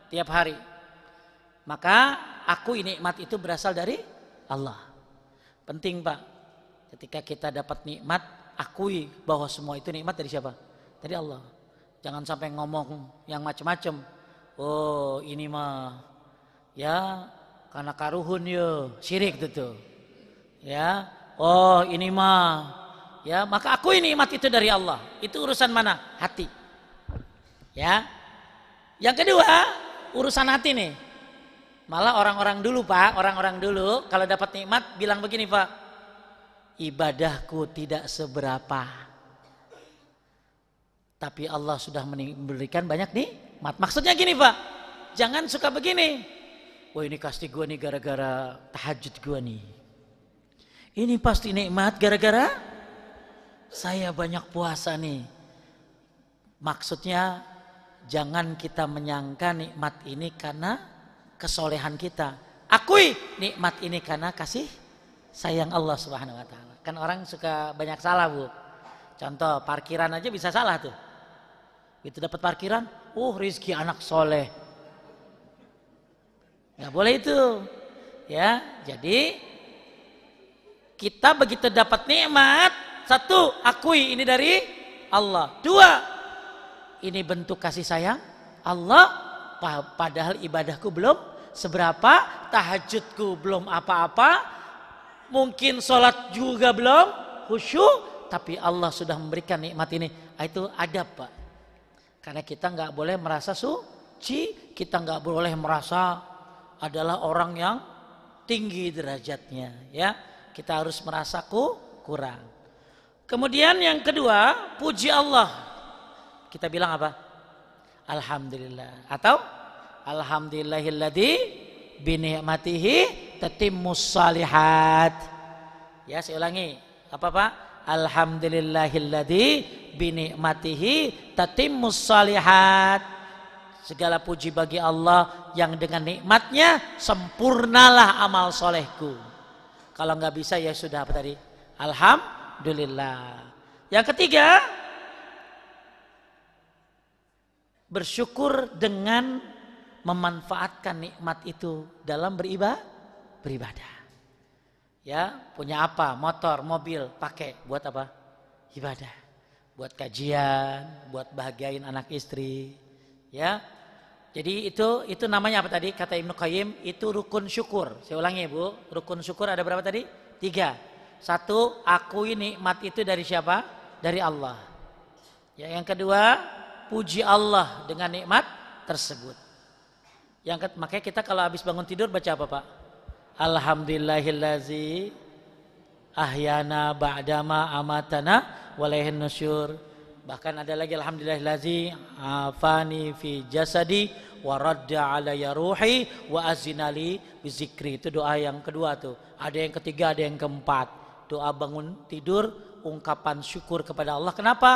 tiap hari? Maka akui nikmat itu berasal dari Allah. Penting Pak. Ketika kita dapat nikmat, akui bahwa semua itu nikmat dari siapa? Dari Allah. Jangan sampai ngomong yang macam-macam. Oh ini mah ya karena karuhun ya syirik itu. Ya. Oh ini mah ya, maka akui nikmat itu dari Allah. Itu urusan mana? Hati. Ya. Yang kedua, urusan hati nih. Malah orang-orang dulu Pak, orang-orang dulu kalau dapat nikmat bilang begini Pak, ibadahku tidak seberapa, tapi Allah sudah memberikan banyak nikmat. Maksudnya gini Pak, jangan suka begini. wah ini pasti gue nih gara-gara tahajud gue nih. Ini pasti nikmat gara-gara saya banyak puasa nih. Maksudnya jangan kita menyangka nikmat ini karena kesolehan kita. Akui nikmat ini karena kasih sayang Allah Subhanahu wa taala. Kan orang suka banyak salah, Bu. Contoh, parkiran aja bisa salah tuh. Itu dapat parkiran, rezeki anak soleh. Nggak boleh itu. Ya, jadi kita begitu dapat nikmat, satu, akui ini dari Allah. Dua, ini bentuk kasih sayang Allah, padahal ibadahku belum seberapa, tahajudku belum apa-apa, mungkin sholat juga belum khusyuk, tapi Allah sudah memberikan nikmat ini. Itu adab, Pak. Karena kita nggak boleh merasa suci, kita nggak boleh merasa adalah orang yang tinggi derajatnya, ya. Kita harus merasa kurang. Kemudian yang kedua, puji Allah. Kita bilang apa? Alhamdulillah. Atau alhamdulillahilladzi bi ni'matihi tatimmus shalihat. Ya, saya ulangi. Apa Pak? Alhamdulillahilladzi bi ni'matihi tatimmus shalihat. Segala puji bagi Allah yang dengan nikmatnya sempurnalah amal solehku. Kalau nggak bisa ya sudah, apa tadi? Alhamdulillah. Yang ketiga, bersyukur dengan memanfaatkan nikmat itu dalam beribadah. Ya, punya apa? Motor, mobil, pakai buat apa? Ibadah. Buat kajian, buat bahagiain anak istri. Ya. Jadi itu namanya apa tadi? Kata Ibnu Qayyim, itu rukun syukur. Saya ulangi, Bu. Rukun syukur ada berapa tadi? 3. 1, akui nikmat itu dari siapa? Dari Allah. Ya, yang kedua, puji Allah dengan nikmat tersebut. Makanya kita kalau habis bangun tidur baca apa, Pak? Alhamdulillahillazi ahyana ba'dama amatana walaihin nusyur. Bahkan ada lagi alhamdulillahillazi afani fi jasadi wa radda alayya ruhi wa azinali bizikri. Itu doa yang kedua tuh. Ada yang ketiga, ada yang keempat. Doa bangun tidur, ungkapan syukur kepada Allah. Kenapa?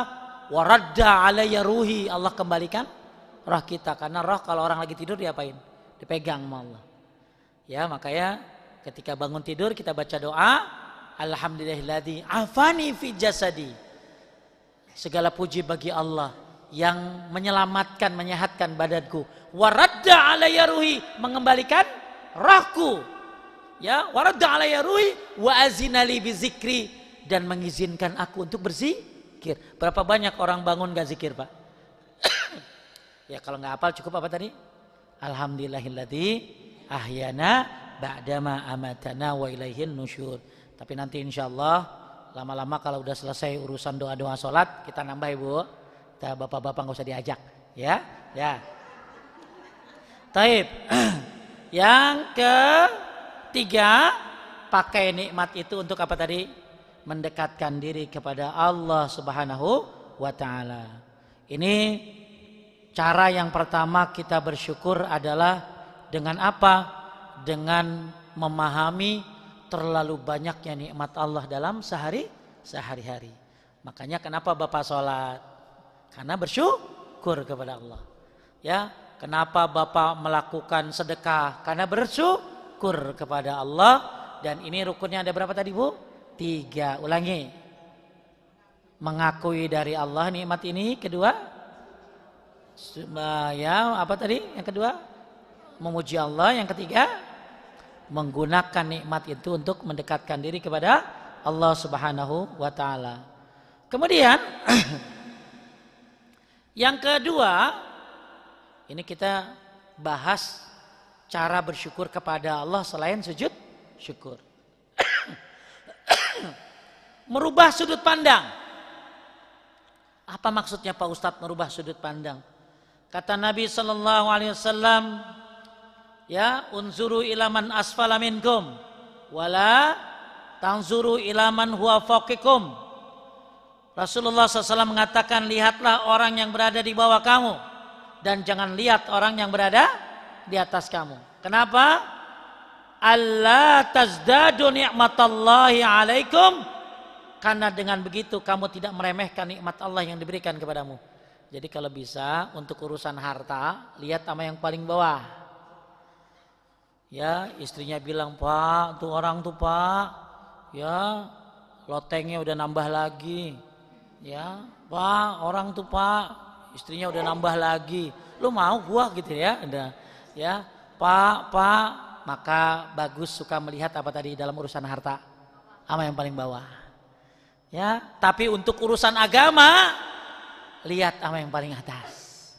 Wa radda alayya ruhi. Allah kembalikan roh kita. Karena roh kalau orang lagi tidur diapain? Dipegang sama Allah. Ya, makanya ketika bangun tidur kita baca doa alhamdulillahillazi afani fi jasadi. Segala puji bagi Allah yang menyelamatkan, menyehatkan badanku. Waradda alayya ruhi, mengembalikan rohku. Ya, waradda alayya ruhi wa azinali bizikri, dan mengizinkan aku untuk berzikir. Berapa banyak orang bangun gak zikir, Pak? Ya, kalau nggak hafal cukup apa tadi? Alhamdulillahilladzi ahyana ba'dama amatana wa ilaihin nusyur. Tapi nanti insyaallah lama-lama kalau udah selesai urusan doa-doa sholat, kita nambah, Ibu. Kita bapak-bapak nggak usah diajak, ya, ya. Taib. Yang ketiga, pakai nikmat itu untuk apa tadi? Mendekatkan diri kepada Allah Subhanahu wa taala. Ini cara yang pertama kita bersyukur adalah dengan apa? Dengan memahami terlalu banyaknya nikmat Allah dalam sehari-hari. Makanya kenapa Bapak sholat? Karena bersyukur kepada Allah. Ya, kenapa Bapak melakukan sedekah? Karena bersyukur kepada Allah. Dan ini rukunnya ada berapa tadi, Bu? 3. Ulangi. Mengakui dari Allah nikmat ini. Kedua, ya apa tadi? Yang kedua, memuji Allah. Yang ketiga, menggunakan nikmat itu untuk mendekatkan diri kepada Allah Subhanahu wa taala. Kemudian yang kedua, ini kita bahas cara bersyukur kepada Allah selain sujud syukur. Merubah sudut pandang. Apa maksudnya Pak Ustadz merubah sudut pandang? Kata Nabi sallallahu alaihi wasallam, ya, unzuru ilaman asfala minkum wala tanzuru ilaman huwa fawqikum. Rasulullah SAW mengatakan, lihatlah orang yang berada di bawah kamu dan jangan lihat orang yang berada di atas kamu. Kenapa? Allah tazdadu ni'matallahi alaikum. Karena dengan begitu kamu tidak meremehkan nikmat Allah yang diberikan kepadamu. Jadi kalau bisa untuk urusan harta, lihat sama yang paling bawah. Ya, istrinya bilang, "Pak, tuh orang tuh, Pak. Ya, lotengnya udah nambah lagi." Ya, "Pak, orang tuh, Pak, istrinya udah nambah lagi." Lu mau gua gitu ya? Udah. Ya, "Pak, maka bagus suka melihat apa tadi dalam urusan harta sama yang paling bawah. Ya, tapi untuk urusan agama lihat sama yang paling atas.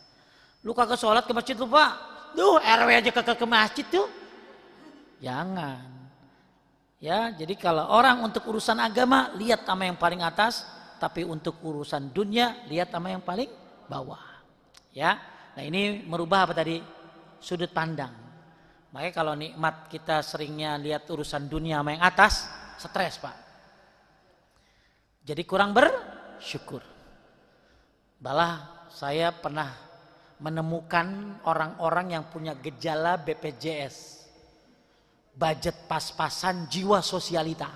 Lu kagak sholat ke masjid lu, Pak? Duh, RW aja kagak ke masjid tuh. Jangan. Ya, jadi kalau orang untuk urusan agama lihat sama yang paling atas, tapi untuk urusan dunia lihat sama yang paling bawah. Ya. Nah, ini merubah apa tadi? Sudut pandang. Makanya kalau nikmat kita seringnya lihat urusan dunia sama yang atas, stres, Pak. Jadi kurang bersyukur. Malah saya pernah menemukan orang-orang yang punya gejala BPJS. Budget pas-pasan, jiwa sosialita.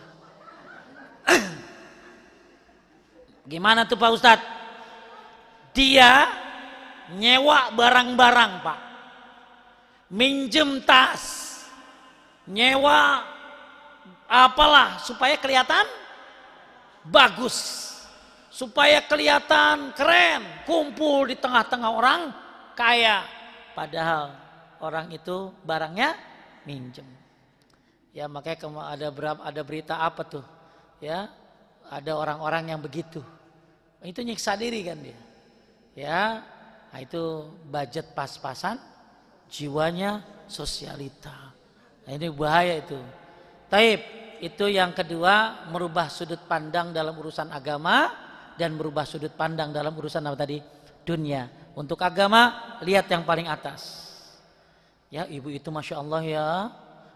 Gimana tuh Pak Ustadz? Dia nyewa barang-barang, Pak. Minjem tas. Nyewa apalah supaya kelihatan bagus. Supaya kelihatan keren, kumpul di tengah-tengah orang kaya. Padahal orang itu barangnya minjem. Ya, makanya ada berita apa tuh? Ya, ada orang-orang yang begitu. Itu nyiksa diri kan dia. Ya, nah itu budget pas-pasan, jiwanya sosialita. Nah, ini bahaya itu. Taib, itu yang kedua, merubah sudut pandang dalam urusan agama dan merubah sudut pandang dalam urusan apa tadi? Dunia. Untuk agama, lihat yang paling atas. Ya, ibu itu Masya Allah ya.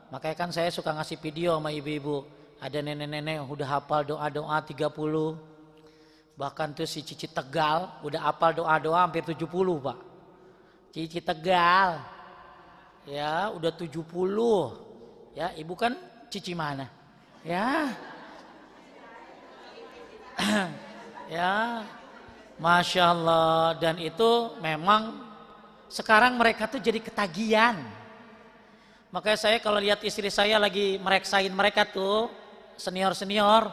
Makanya kan saya suka ngasih video sama ibu-ibu. Ada nenek-nenek yang udah hafal doa-doa 30. Bahkan tuh si Cici Tegal udah hafal doa-doa hampir 70, Pak. Cici Tegal. Ya, udah 70. Ya, ibu kan Cici mana? Ya. Ya. Masya Allah. Dan itu memang sekarang mereka tuh jadi ketagihan. Makanya saya kalau lihat istri saya lagi mereksain mereka tuh senior-senior,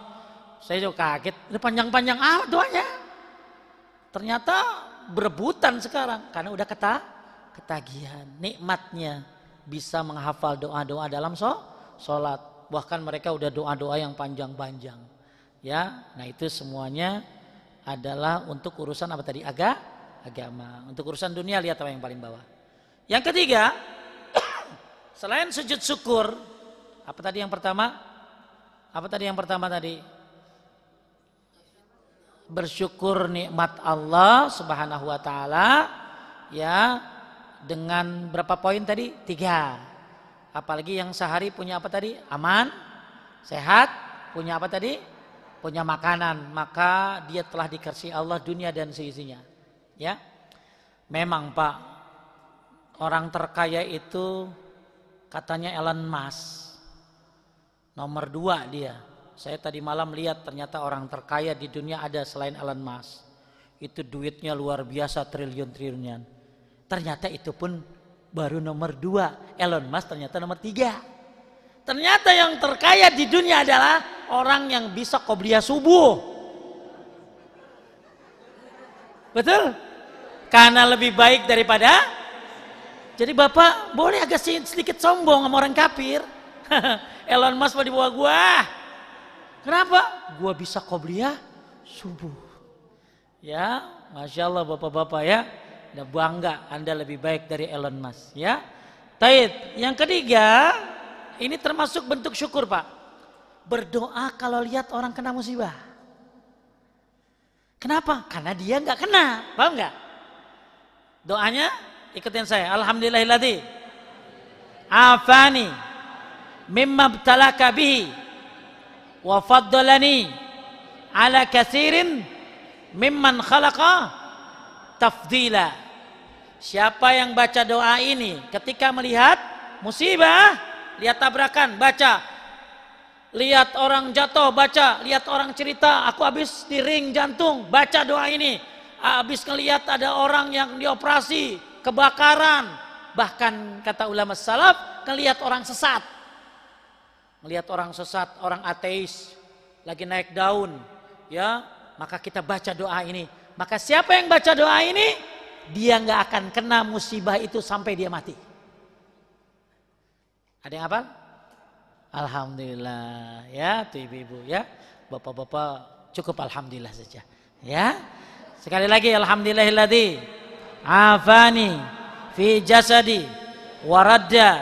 saya juga kaget. Ini panjang-panjang amat doanya. Ternyata berebutan sekarang karena udah ketagihan. Nikmatnya bisa menghafal doa-doa dalam sholat. Bahkan mereka udah doa-doa yang panjang-panjang. Ya, nah itu semuanya adalah untuk urusan apa tadi? Agama. Untuk urusan dunia lihat apa yang paling bawah. Yang ketiga, selain sujud syukur, apa tadi yang pertama? Apa tadi yang pertama tadi? Bersyukur nikmat Allah Subhanahu wa taala, ya, dengan berapa poin tadi? 3. Apalagi yang sehari punya apa tadi? Aman, sehat, punya apa tadi? Punya makanan, maka dia telah dikasihi Allah dunia dan seisinya. Ya. Memang Pak, orang terkaya itu katanya Elon Musk, nomor 2 dia. Saya tadi malam lihat ternyata orang terkaya di dunia ada selain Elon Musk. Itu duitnya luar biasa, triliun-triliunan. Ternyata itu pun baru nomor 2. Elon Musk ternyata nomor 3. Ternyata yang terkaya di dunia adalah orang yang bisa qobliyah subuh. Betul? Karena lebih baik daripada. Jadi Bapak boleh agak sedikit sombong sama orang kafir. Elon Musk mau dibawa gua. Kenapa? Gua bisa qobliyah subuh. Ya, Masya Allah Bapak-Bapak ya. Udah bangga Anda lebih baik dari Elon Musk ya. Taib. Yang ketiga, ini termasuk bentuk syukur Pak. Berdoa kalau lihat orang kena musibah. Kenapa? Karena dia nggak kena, paham nggak? Doanya ikutin saya. Alhamdulillahilladzi afani mimma ibtalaka bihi wa faddalani ala katsirin mimman khalaqa tafdila. Siapa yang baca doa ini ketika melihat musibah, lihat tabrakan, baca. Lihat orang jatuh, baca. Lihat orang cerita, aku habis di ring jantung, baca doa ini. Habis ngelihat ada orang yang dioperasi, kebakaran. Bahkan kata ulama salaf, ngelihat orang sesat. Ngelihat orang sesat, orang ateis, lagi naik daun. Ya, maka kita baca doa ini. Maka siapa yang baca doa ini, dia nggak akan kena musibah itu sampai dia mati. Ada yang hafal? Alhamdulillah ya, tuh ibu-ibu ya, bapak-bapak cukup alhamdulillah saja ya. Sekali lagi alhamdulillahilladzi afani fi jasadi wa radda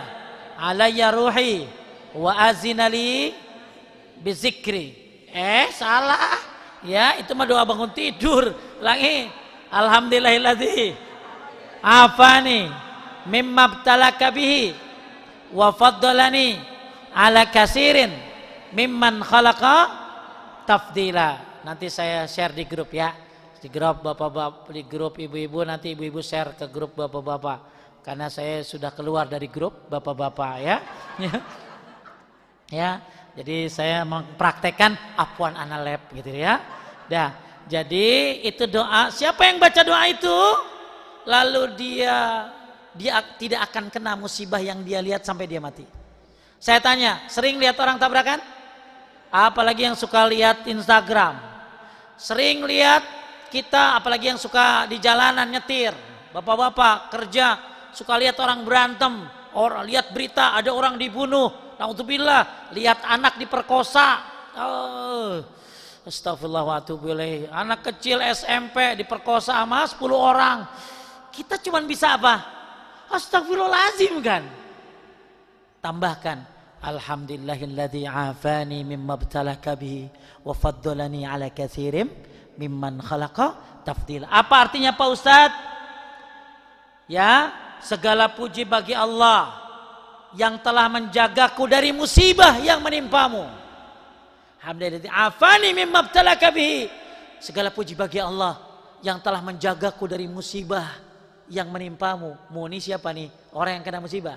alayya ruhi wa azinali bizikri. Salah ya, itu mah doa bangun tidur. Lagi alhamdulillahilladzi afani mimma btalaka bihi wa faddalani ala kasirin mimman khalaqa tafdila. Nanti saya share di grup ya, di grup bapak-bapak, di grup ibu-ibu, nanti ibu-ibu share ke grup bapak-bapak karena saya sudah keluar dari grup bapak-bapak ya. Ya, jadi saya mempraktekkan afwan analab gitu ya. Dah, jadi itu doa. Siapa yang baca doa itu, lalu dia tidak akan kena musibah yang dia lihat sampai dia mati. Saya tanya, sering lihat orang tabrakan? Apalagi yang suka lihat Instagram. Sering lihat kita, apalagi yang suka di jalanan nyetir. Bapak-bapak kerja, suka lihat orang berantem. Orang lihat berita ada orang dibunuh. Naudzubillah, lihat anak diperkosa. Astagfirullah wa atubu ilaih. Anak kecil SMP diperkosa sama 10 orang. Kita cuma bisa apa? Astagfirullahaladzim kan? Tambahkan alhamdulillahilladzi afani mimma btalaka bihi wa faddalani ala katsirin mimman khalaqa tafdila. Apa artinya Pak Ustadz? Ya, segala puji bagi Allah yang telah menjagaku dari musibah yang menimpamu. Alhamdulillah afani mimma btalaka bihi. Segala puji bagi Allah yang telah menjagaku dari musibah yang menimpamu. Mu ini siapa nih? Orang yang kena musibah.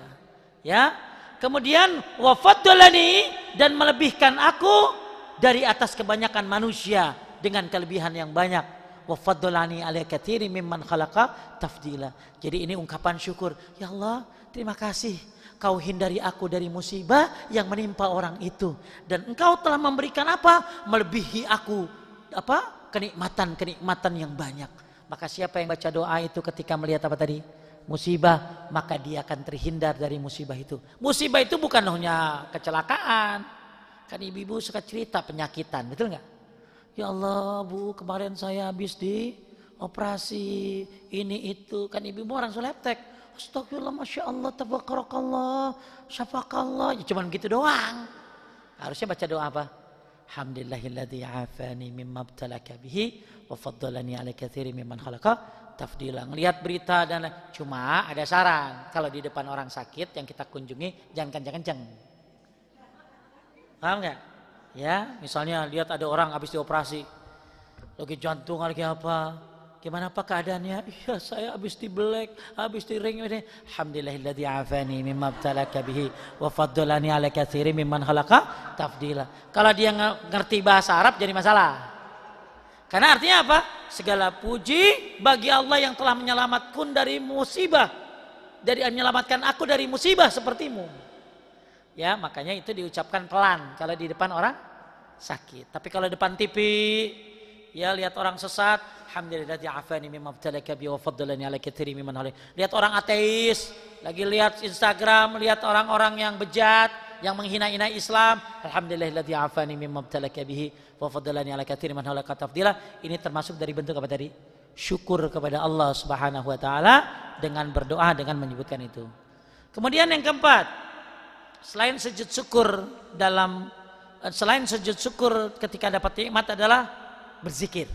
Ya. Kemudian wa faddalani, dan melebihkan aku dari atas kebanyakan manusia dengan kelebihan yang banyak. Wa faddalani ala katsirin mimman khalaqa tafdila. Jadi ini ungkapan syukur. Ya Allah, terima kasih Kau hindari aku dari musibah yang menimpa orang itu, dan Engkau telah memberikan apa? Melebihi aku apa? Kenikmatan yang banyak. Maka siapa yang baca doa itu ketika melihat apa tadi? Musibah, maka dia akan terhindar dari musibah itu. Musibah itu bukan hanya kecelakaan. Kan ibu-ibu suka cerita penyakitan, betul nggak? Ya Allah Bu, kemarin saya habis di operasi ini itu. Kan ibu-ibu orang soleptek. Astagfirullah, Masya Allah, tabarakallah, syafakallah. Ya cuman gitu doang. Harusnya baca doa apa? Alhamdulillahilladzi afani mimma btalaka bihi wa faddalani ala katsirin mimman khalaqa tafdila. Ngelihat berita dan cuma ada saran, kalau di depan orang sakit yang kita kunjungi jangan kencang-kencang. Paham nggak? Ya, misalnya lihat ada orang habis dioperasi, lagi jantung lagi apa, gimana Pak keadaannya? Iya saya habis dibelek, habis di ring. Alhamdulillahilladzi afani mimma btalaka bihi wa faddalani ala katsirin mimman khalaqa tafdila. Kalau dia ngerti bahasa Arab jadi masalah. Karena artinya apa? Segala puji bagi Allah yang telah menyelamatkan dari musibah, menyelamatkan aku dari musibah sepertimu. Ya, makanya itu diucapkan pelan kalau di depan orang sakit. Tapi kalau depan TV, ya lihat orang sesat, alhamdulillah afani mimma btalaka bi wa faddalani ala katsirin mimman khalaqa. Lihat orang ateis, lagi lihat Instagram, lihat orang-orang yang bejat, yang menghina-hina Islam, alhamdulillahilladzi afani mimma btalaka bihi wa faddalani ala katsirin mimman khalaqa tafdila. Ini termasuk dari bentuk apa tadi? Syukur kepada Allah Subhanahu wa taala dengan berdoa, dengan menyebutkan itu. Kemudian yang keempat, selain sujud syukur ketika dapat nikmat adalah berzikir.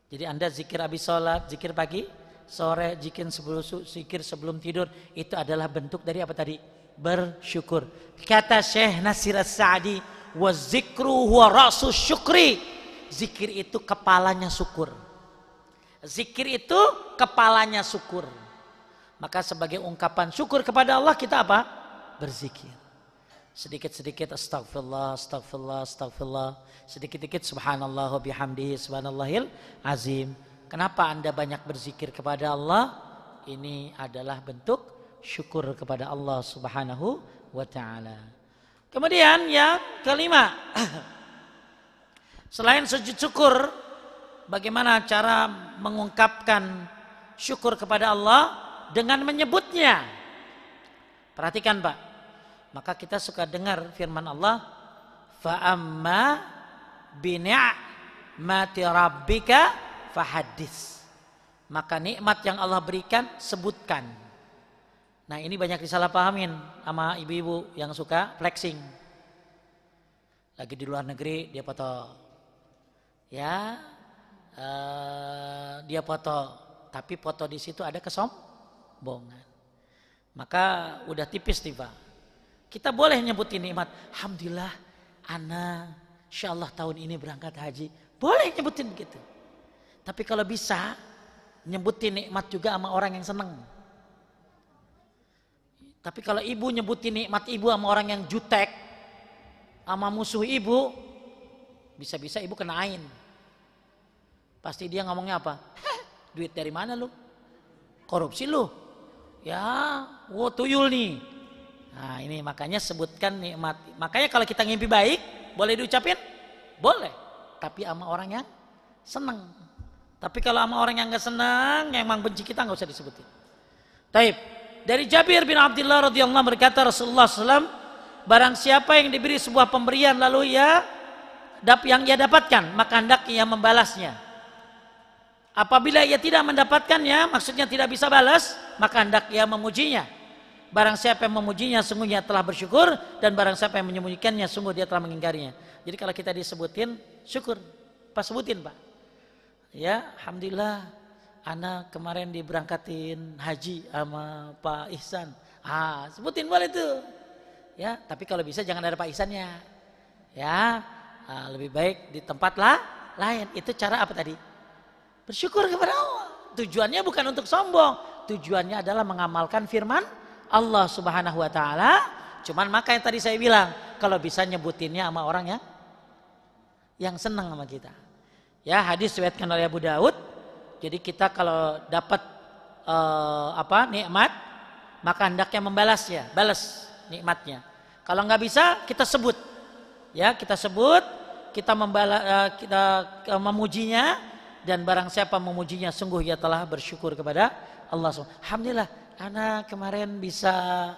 Jadi Anda zikir habis sholat, zikir pagi, sore, zikir sebelum tidur, itu adalah bentuk dari apa tadi? Bersyukur. Kata Syekh Nasir As-Sa'di, wa zikru huwa ra'su syukri. Zikir itu kepalanya syukur. Zikir itu kepalanya syukur. Maka sebagai ungkapan syukur kepada Allah kita apa? Berzikir. Sedikit-sedikit astagfirullah, astagfirullah, astagfirullah. Sedikit-sedikit subhanallah wa bihamdihi subhanallahil azim. Kenapa Anda banyak berzikir kepada Allah? Ini adalah bentuk syukur kepada Allah Subhanahu wa taala. Kemudian yang kelima, selain sujud syukur, bagaimana cara mengungkapkan syukur kepada Allah dengan menyebutnya? Perhatikan Pak, maka kita suka dengar firman Allah, fa'amma bini'mati rabbika fahadis. Maka nikmat yang Allah berikan sebutkan. Nah ini banyak disalahpahamin sama ibu-ibu yang suka flexing. Lagi di luar negeri dia foto, ya dia foto, tapi foto di situ ada kesombongan. Maka udah tipis nih Pak. Kita boleh nyebutin nikmat. Alhamdulillah, ana insyaallah tahun ini berangkat haji. Boleh nyebutin begitu. Tapi kalau bisa nyebutin nikmat juga sama orang yang seneng. Tapi kalau ibu nyebutin nikmat ibu sama orang yang jutek, sama musuh ibu, bisa-bisa ibu kenain. Pasti dia ngomongnya apa? Duit dari mana lu? Korupsi lu? Ya, tuyul nih. Nah ini makanya sebutkan nikmat. Makanya kalau kita ngimpi baik, boleh diucapin? Boleh. Tapi sama orang yang seneng. Tapi kalau sama orang yang gak senang, yang emang benci kita gak usah disebutin. Taib. Dari Jabir bin Abdullah radhiyallahu anhu berkata Rasulullah SAW, barang siapa yang diberi sebuah pemberian lalu yang ia dapatkan, maka hendak ia membalasnya. Apabila ia tidak mendapatkannya, maksudnya tidak bisa balas, maka hendak ia memujinya. Barang siapa yang memujinya, sungguhnya telah bersyukur, dan barang siapa yang menyembunyikannya, sungguh dia telah mengingkarinya. Jadi kalau kita disebutin, syukur. Pas sebutin Pak. Ya, alhamdulillah, anak kemarin diberangkatin haji sama Pak Ihsan. Sebutin boleh tuh. Ya, tapi kalau bisa jangan ada Pak Ihsannya. Ya, lebih baik di tempat lain. Itu cara apa tadi? Bersyukur kepada Allah. Tujuannya bukan untuk sombong. Tujuannya adalah mengamalkan firman Allah Subhanahu wa taala. Cuman maka yang tadi saya bilang, kalau bisa nyebutinnya sama orang yang senang sama kita. Ya, hadis diriwayatkan oleh Abu Daud. Jadi kita kalau dapat nikmat, maka hendaknya membalasnya, balas nikmatnya. Kalau nggak bisa, kita sebut. Ya, kita sebut, kita memujinya, dan barang siapa memujinya, sungguh ia telah bersyukur kepada Allah. Alhamdulillah, anak kemarin bisa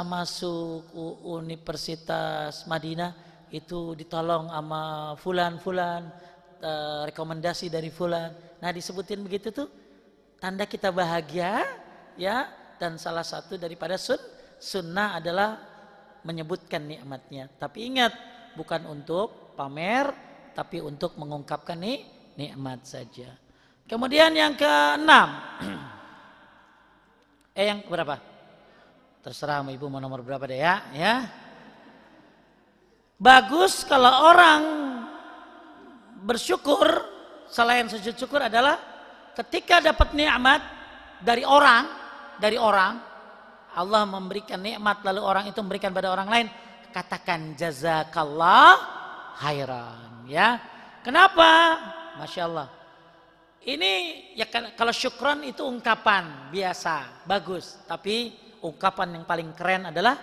masuk Universitas Madinah. Itu ditolong sama fulan, rekomendasi dari fulan. Nah disebutin begitu tuh tanda kita bahagia, ya. Dan salah satu daripada sunnah adalah menyebutkan nikmatnya. Tapi ingat, bukan untuk pamer, tapi untuk mengungkapkan nikmat saja. Kemudian yang keenam, yang berapa? Terserah sama ibu mau nomor berapa deh ya. Bagus kalau orang bersyukur, selain sujud syukur adalah ketika dapat nikmat dari orang, Allah memberikan nikmat lalu orang itu memberikan pada orang lain, katakan jazakallah khairan, ya. Kenapa? Masya Allah. Ini ya kalau syukran itu ungkapan biasa, bagus. Tapi ungkapan yang paling keren adalah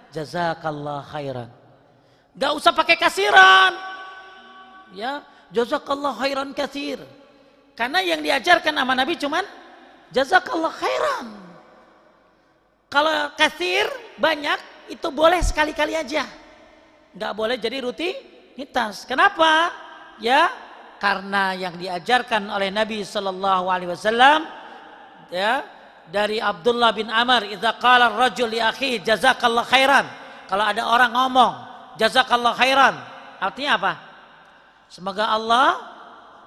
jazakallah khairan. Gak usah pakai kasiran, ya, jazakallah khairan katsir. Karena yang diajarkan sama Nabi cuman jazakallah khairan. Kalau katsir banyak itu boleh sekali-kali aja, gak boleh jadi rutinitas. Kenapa? Ya, karena yang diajarkan oleh Nabi Sallallahu Alaihi Wasallam, ya, dari Abdullah bin Amr, idza qala ar-rajul li akhi jazakallah khairan. Kalau ada orang ngomong jazakallah khairan, artinya apa? Semoga Allah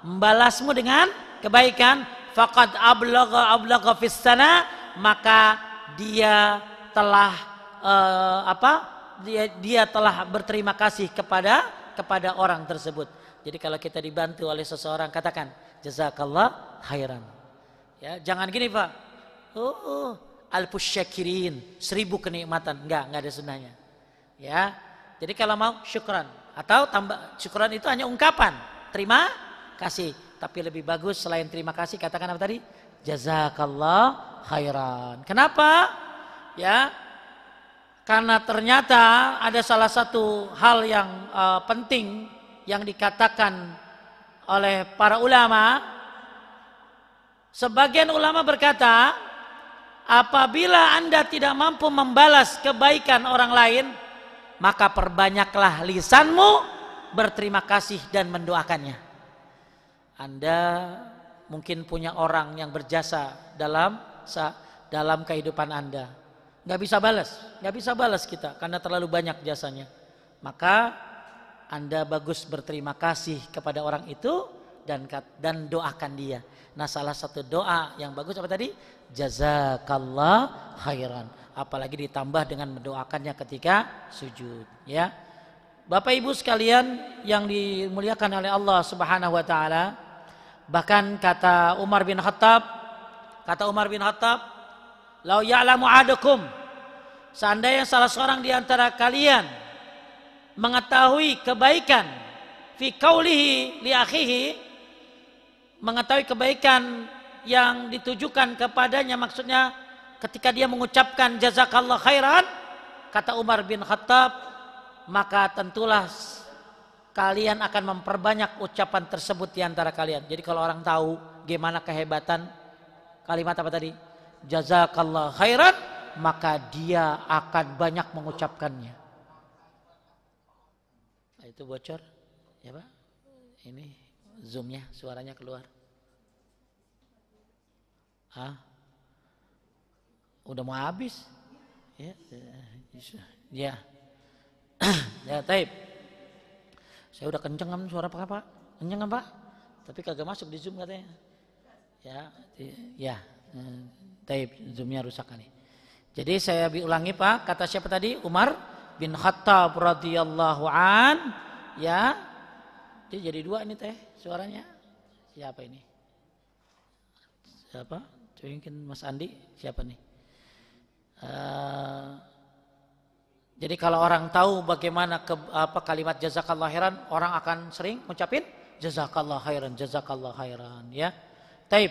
membalasmu dengan kebaikan. Faqad ablagha fis sana, maka dia telah dia telah berterima kasih kepada orang tersebut. Jadi kalau kita dibantu oleh seseorang, katakan jazakallah khairan. Ya, jangan gini Pak. Alfus syakirin, 1000 kenikmatan. Enggak ada sunnahnya. Ya. Jadi kalau mau syukran atau tambah syukran itu hanya ungkapan terima kasih, tapi lebih bagus selain terima kasih katakan apa tadi? Jazakallah khairan. Kenapa? Ya. Karena ternyata ada salah satu hal yang penting yang dikatakan oleh para ulama. Sebagian ulama berkata, apabila Anda tidak mampu membalas kebaikan orang lain, maka perbanyaklah lisanmu berterima kasih dan mendoakannya. Anda mungkin punya orang yang berjasa dalam kehidupan Anda. Nggak bisa balas kita karena terlalu banyak jasanya. Maka Anda bagus berterima kasih kepada orang itu dan doakan dia. Nah, salah satu doa yang bagus apa tadi? Jazakallah khairan. Apalagi ditambah dengan mendoakannya ketika sujud, ya. Bapak Ibu sekalian yang dimuliakan oleh Allah Subhanahu wa taala, bahkan kata Umar bin Khattab, "Lau ya'lamu ahadukum," seandainya salah seorang di antara kalian mengetahui kebaikan fi qaulihi li akhihi, mengetahui kebaikan yang ditujukan kepadanya, maksudnya ketika dia mengucapkan jazakallah khairan, kata Umar bin Khattab, maka tentulah kalian akan memperbanyak ucapan tersebut di antara kalian. Jadi kalau orang tahu gimana kehebatan kalimat apa tadi? Jazakallah khairan, maka dia akan banyak mengucapkannya. Nah, itu bocor, ya Pak? Ini zoomnya, suaranya keluar. Udah mau habis, ya, ya, taib. Saya udah kenceng kan suara Pak? Kenceng kan Pak? Tapi kagak masuk di zoom katanya. Ya, taib, zoomnya rusak kali. Jadi saya ulangi Pak, kata siapa tadi? Umar bin Khattab radhiyallahu an, ya. Jadi 2 ini teh suaranya. Siapa ini? Siapa? Mungkin Mas Andi, siapa nih? Jadi kalau orang tahu bagaimana kalimat jazakallah khairan, orang akan sering ngucapin jazakallah khairan, ya. Taib.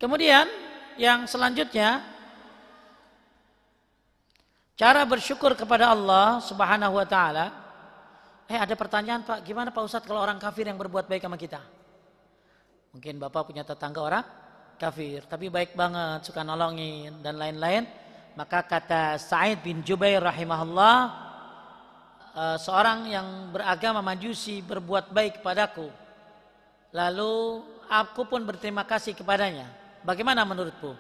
Kemudian yang selanjutnya, cara bersyukur kepada Allah Subhanahu wa taala. Ada pertanyaan Pak, gimana Pak Ustadz kalau orang kafir yang berbuat baik sama kita? Mungkin Bapak punya tetangga orang kafir, tapi baik banget, suka nolongin dan lain-lain. Maka kata Sa'id bin Jubair rahimahullah, seorang yang beragama Majusi berbuat baik kepadaku, lalu aku pun berterima kasih kepadanya. Bagaimana menurutmu?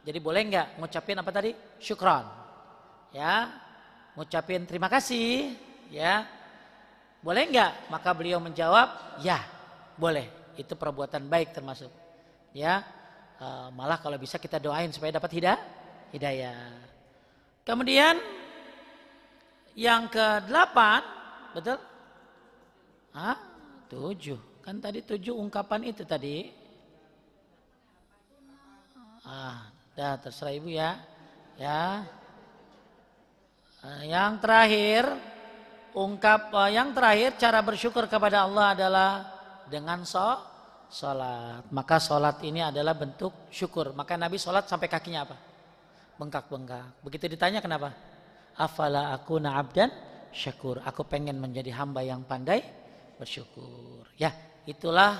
Jadi boleh nggak ngucapin apa tadi? Syukran. Ya, ngucapin terima kasih, ya. Boleh nggak? Maka beliau menjawab, ya, boleh. Itu perbuatan baik termasuk. Ya, malah kalau bisa kita doain supaya dapat hidayah. Kemudian yang ke-8, betul? 7. Kan tadi 7 ungkapan itu tadi. Dah terserah Ibu ya. Ya. Yang terakhir, yang terakhir cara bersyukur kepada Allah adalah dengan sholat. Maka sholat ini adalah bentuk syukur. Maka Nabi sholat sampai kakinya apa? Bengkak-bengkak. Begitu ditanya kenapa? Afala akuna abdan syakur. Aku pengen menjadi hamba yang pandai bersyukur. Ya, itulah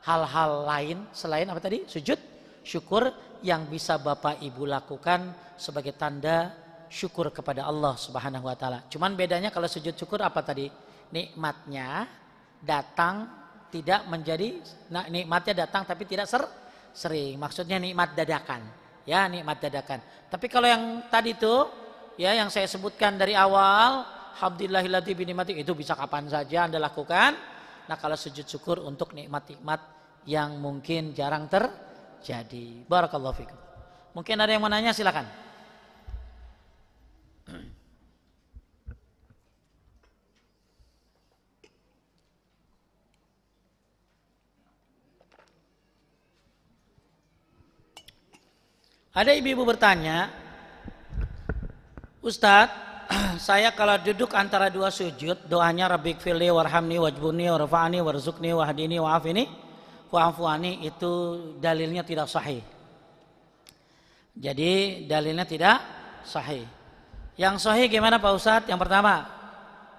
hal-hal lain selain apa tadi? Sujud syukur yang bisa Bapak Ibu lakukan sebagai tanda syukur kepada Allah Subhanahu wa taala. Cuman bedanya kalau sujud syukur apa tadi? Nikmatnya datang tidak menjadi, nikmatnya datang tapi tidak sering. Maksudnya nikmat dadakan. Ya, nikmat dadakan. Tapi kalau yang tadi itu, ya, yang saya sebutkan dari awal, alhamdulillahilladzi bi ni'mati, itu bisa kapan saja Anda lakukan. Nah, kalau sujud syukur untuk nikmat-nikmat yang mungkin jarang terjadi. Barakallahu fikum. Mungkin ada yang mau nanya, silakan. Ada ibu-ibu bertanya, Ustadz, saya kalau duduk antara dua sujud, doanya Rabbik firli warhamni wajburni warfa'ni warzukni wahdini wa'afini wa'afuani, itu dalilnya tidak sahih. Jadi dalilnya tidak sahih. Yang sahih gimana Pak Ustadz? Yang pertama,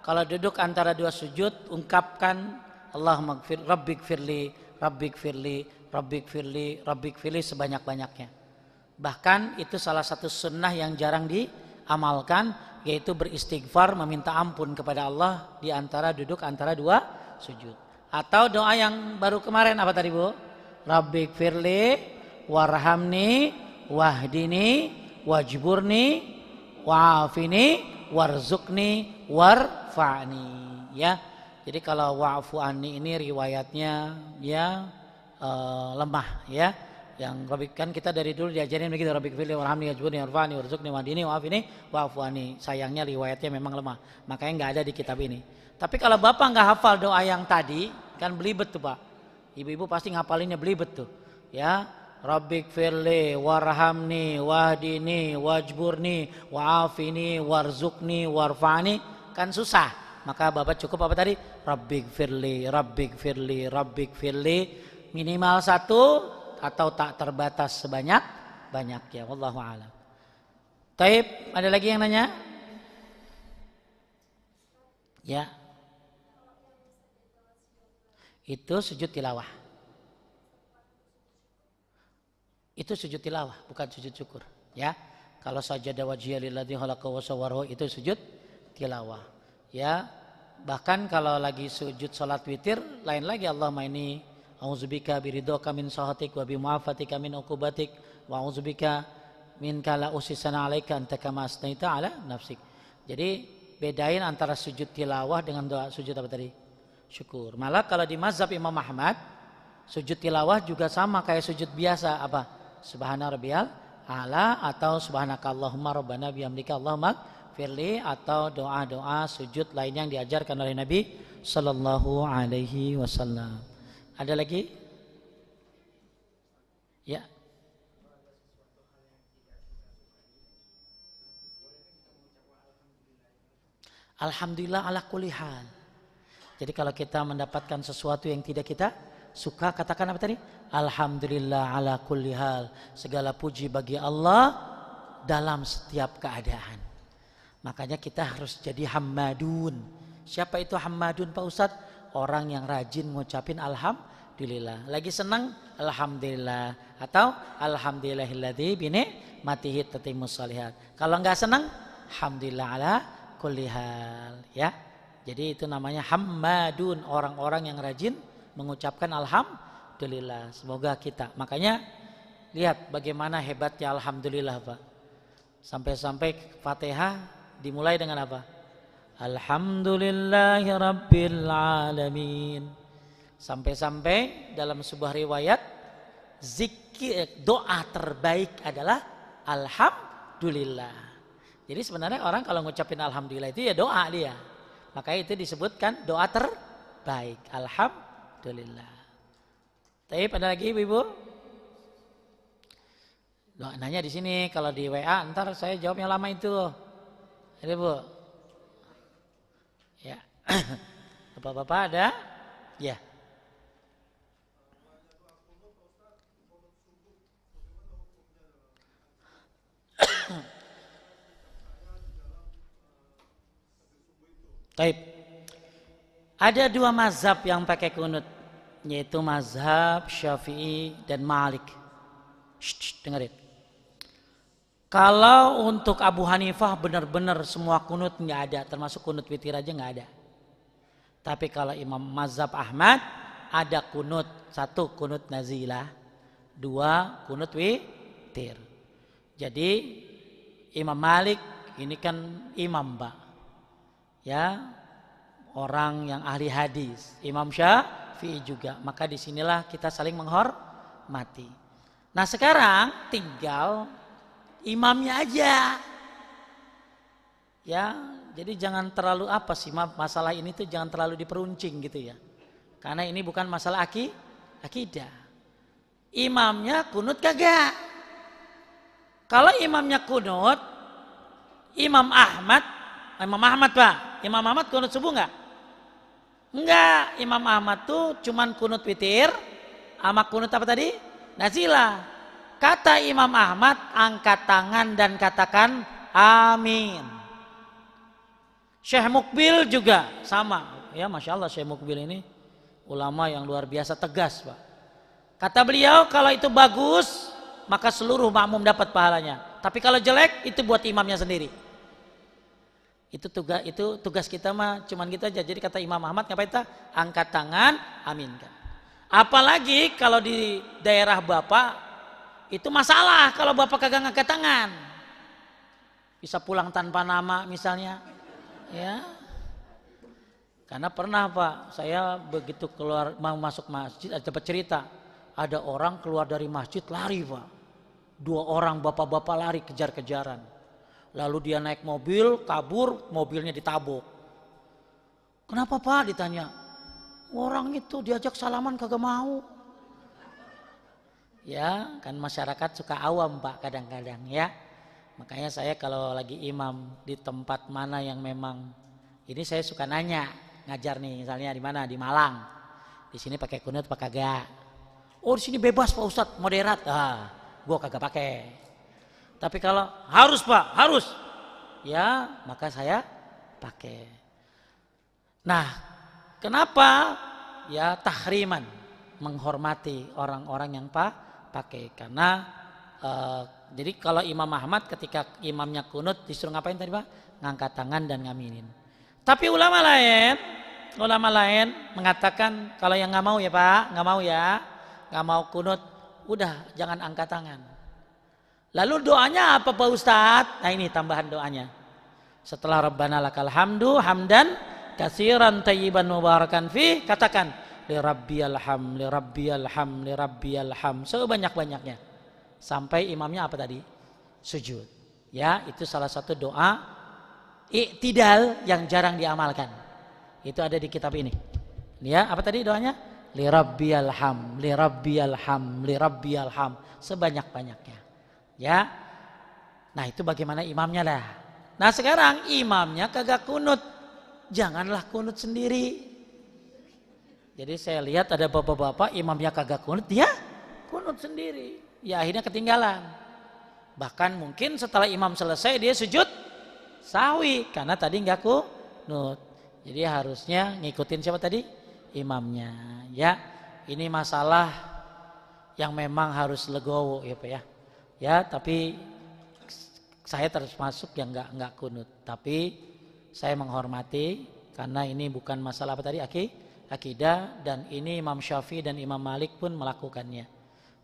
kalau duduk antara dua sujud, ungkapkan Allahumma gfir, Rabbik firli, Rabbik firli, Rabbik firli, Rabbik firli sebanyak-banyaknya. Bahkan itu salah satu sunnah yang jarang diamalkan, yaitu beristighfar, meminta ampun kepada Allah di antara duduk antara dua sujud. Atau doa yang baru kemarin apa tadi Bu? Rabbik firli warhamni wahdini wajburni wa'afini warzukni warfa'ni, ya. Jadi kalau wa'fu anni ini riwayatnya ya lemah, ya. Yang Rabbik, kan kita dari dulu diajarin begitu, Rabbik firli warhamni wajburni warfa'ni warzukni wahdini wa'afini wa'fu anni. Sayangnya riwayatnya memang lemah, makanya nggak ada di kitab ini. Tapi kalau Bapak nggak hafal doa yang tadi, kan belibet tuh Pak. Ibu-ibu pasti ngapalinnya belibet tuh, ya. Rabbik firli warhamni wahdini wajburni wa'afini warzukni warfa'ni, kan susah. Maka Bapak cukup apa tadi? Rabbik firli, Rabbik firli, Rabbik firli, minimal satu atau tak terbatas sebanyak-banyaknya. Wallahu a'lam. Taib, ada lagi yang nanya? Ya. Itu sujud tilawah. Itu sujud tilawah, bukan sujud syukur, ya. Kalau sajada wajhiya lilladzi khalaqa wa sawwarahu, itu sujud tilawah, ya. Bahkan kalau lagi sujud salat witir, lain lagi, Allahumma inni a'udzubika biridhoka min sakhatik wa bimu'afatika min uqubatik wa a'udzubika min kala usisana 'alaika anta kama asnaita 'ala nafsik. Jadi bedain antara sujud tilawah dengan doa sujud apa tadi? Syukur. Malah kalau di mazhab Imam Ahmad, sujud tilawah juga sama kayak sujud biasa, apa? Subhana rabbiyal a'la atau subhanaka Allahumma rabbana bihamdika Allahumma firli, atau doa-doa sujud lain yang diajarkan oleh Nabi sallallahu alaihi wasallam. Ada lagi? Ya. Alhamdulillah ala kulli hal. Jadi kalau kita mendapatkan sesuatu yang tidak kita suka, katakan apa tadi? Alhamdulillah ala kulli hal. Segala puji bagi Allah dalam setiap keadaan. Makanya kita harus jadi hammadun. Siapa itu hammadun Pak Ustadz? Orang yang rajin ngucapin alhamdulillah. Lagi senang, alhamdulillah. Atau alhamdulillahilladzi bi ni'matihi tatimmus shalihat. Kalau enggak senang, alhamdulillah ala kulli hal, ya. Jadi itu namanya hammadun, orang-orang yang rajin mengucapkan alhamdulillah. Semoga kita. Makanya lihat bagaimana hebatnya alhamdulillah, Pak. Sampai-sampai Fatihah dimulai dengan apa? Alhamdulillahi rabbil alamin. Sampai-sampai dalam sebuah riwayat, zikir doa terbaik adalah alhamdulillah. Jadi sebenarnya orang kalau ngucapin alhamdulillah itu ya doa dia. Makanya itu disebutkan doa terbaik, alhamdulillah. Tapi ada lagi ibu-ibu? Doa nanya di sini, kalau di WA ntar saya jawabnya lama itu. Ada Bu? Ya. Bapak-bapak ada? Ya. Baik. Ada dua mazhab yang pakai kunut, yaitu mazhab Syafi'i dan Malik. Dengarin. Kalau untuk Abu Hanifah benar-benar semua kunut nggak ada, termasuk kunut witir aja nggak ada. Tapi kalau Imam Mazhab Ahmad ada kunut, satu kunut nazilah, dua kunut witir. Jadi Imam Malik ini kan imam Pak, ya, orang yang ahli hadis. Imam Syafi'i juga. Maka disinilah kita saling menghormati. Nah sekarang tinggal imamnya aja, ya. Jadi jangan terlalu apa sih masalah ini tuh jangan terlalu diperuncing gitu ya, karena ini bukan masalah akidah. Imamnya kunut kagak, Kalau imamnya kunut, Imam Ahmad Pak, Imam Ahmad kunut subuh enggak? Enggak, Imam Ahmad tuh cuman kunut witir, sama kunut apa tadi? Nazilah. Kata Imam Ahmad, angkat tangan dan katakan amin. Syekh Mukbil juga sama. Ya Masya Allah, Syekh Mukbil ini ulama yang luar biasa tegas Pak. Kata beliau, kalau itu bagus, maka seluruh makmum dapat pahalanya. Tapi kalau jelek, itu buat imamnya sendiri. Itu tugas kita mah cuman gitu aja. Jadi kata Imam Ahmad, ngapain kita? Angkat tangan, aminkan. Apalagi kalau di daerah Bapak, itu masalah kalau Bapak kagak ngangkat tangan. Bisa pulang tanpa nama misalnya. Ya. Karena pernah Pak, saya begitu keluar mau masuk masjid, dapat cerita. Ada orang keluar dari masjid lari Pak. 2 orang bapak-bapak lari kejar-kejaran. Lalu dia naik mobil, kabur, mobilnya ditabuk. Kenapa Pak? Ditanya. Orang itu diajak salaman kagak mau. Ya, kan masyarakat suka awam Pak kadang-kadang ya. Makanya saya kalau lagi imam di tempat mana yang memang, ini saya suka nanya, ngajar nih misalnya di mana, di Malang. Di sini pakai kunut apa kagak? Oh di sini bebas Pak Ustadz, moderat. Gua kagak pakai. Tapi kalau harus Pak, harus. Ya, maka saya pakai. Nah, kenapa? Ya tahriman, menghormati orang-orang yang pakai. Karena jadi kalau Imam Ahmad ketika imamnya kunut disuruh ngapain tadi Pak? Ngangkat tangan dan ngaminin. Tapi ulama lain mengatakan kalau yang nggak mau ya Pak, nggak mau kunut, udah jangan angkat tangan. Lalu doanya apa Pak Ustadz? Nah ini tambahan doanya. Setelah Rabbana lakal hamdu hamdan katsiran thayyiban mubarakan fi, katakan li rabbiyal ham, li rabbiyal ham, li rabbiyal ham, sebanyak-banyaknya. Sampai imamnya apa tadi? Sujud. Ya, itu salah satu doa i'tidal yang jarang diamalkan. Itu ada di kitab ini. Ya, apa tadi doanya? Li rabbiyal ham, li rabbiyal ham, li rabbiyal ham, sebanyak-banyaknya. Ya, nah itu bagaimana imamnya lah. Nah sekarang imamnya kagak kunut, janganlah kunut sendiri. Jadi saya lihat ada bapak-bapak imamnya kagak kunut, dia kunut sendiri. Ya akhirnya ketinggalan. Bahkan mungkin setelah imam selesai dia sujud sahwi karena tadi nggak kunut. Jadi harusnya ngikutin siapa tadi? Imamnya. Ya, ini masalah yang memang harus legowo ya Pak ya. Ya, tapi saya termasuk yang nggak kunut. Tapi saya menghormati karena ini bukan masalah apa tadi akidah, dan ini Imam Syafi'i dan Imam Malik pun melakukannya.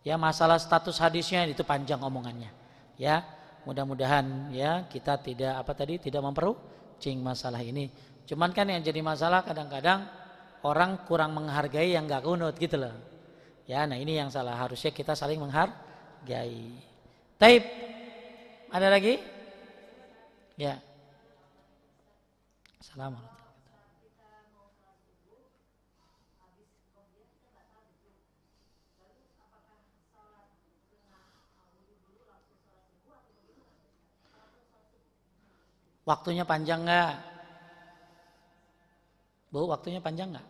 Ya, masalah status hadisnya itu panjang omongannya. Ya, mudah-mudahan ya kita tidak tidak memperuncing masalah ini. Cuman kan yang jadi masalah kadang-kadang orang kurang menghargai yang nggak kunut gitu loh. Ya, nah ini yang salah. Harusnya kita saling menghargai. Taib, ada lagi? Ya. Assalamualaikum. Waktunya panjang nggak? Bu, waktunya panjang nggak?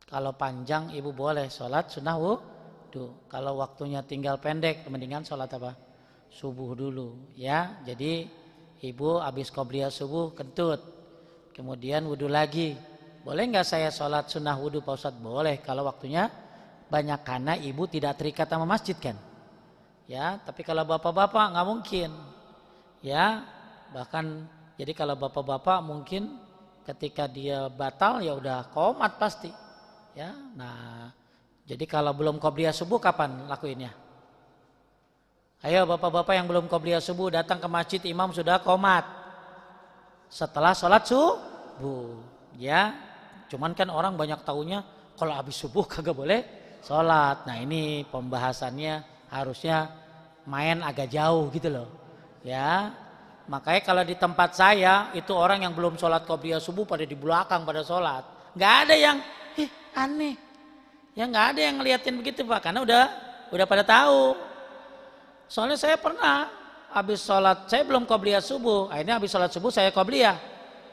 Kalau panjang ibu boleh sholat sunnah wudu. Kalau waktunya tinggal pendek, mendingan sholat apa? Subuh dulu ya. Jadi ibu habis qobliyah subuh kentut, kemudian wudu lagi. Boleh nggak saya sholat sunnah wudu Pak Ustadz? Boleh kalau waktunya banyak, karena ibu tidak terikat sama masjid kan. Ya, tapi kalau bapak-bapak nggak mungkin. Ya, bahkan jadi kalau bapak-bapak mungkin ketika dia batal ya udah qomat pasti. Ya, nah jadi kalau belum qobliyah subuh kapan lakuinnya? Ayo bapak-bapak yang belum qobliyah subuh datang ke masjid, imam sudah qomat setelah sholat subuh. Ya, cuman kan orang banyak taunya kalau habis subuh kagak boleh sholat. Nah ini pembahasannya harusnya main agak jauh gitu loh. Ya, makanya kalau di tempat saya itu orang yang belum sholat qobliyah subuh pada di belakang pada sholat. Nggak ada yang aneh. Ya nggak ada yang ngeliatin begitu Pak, karena udah pada tahu. Soalnya saya pernah habis sholat, saya belum qobliyah subuh, akhirnya habis sholat subuh saya qobliyah.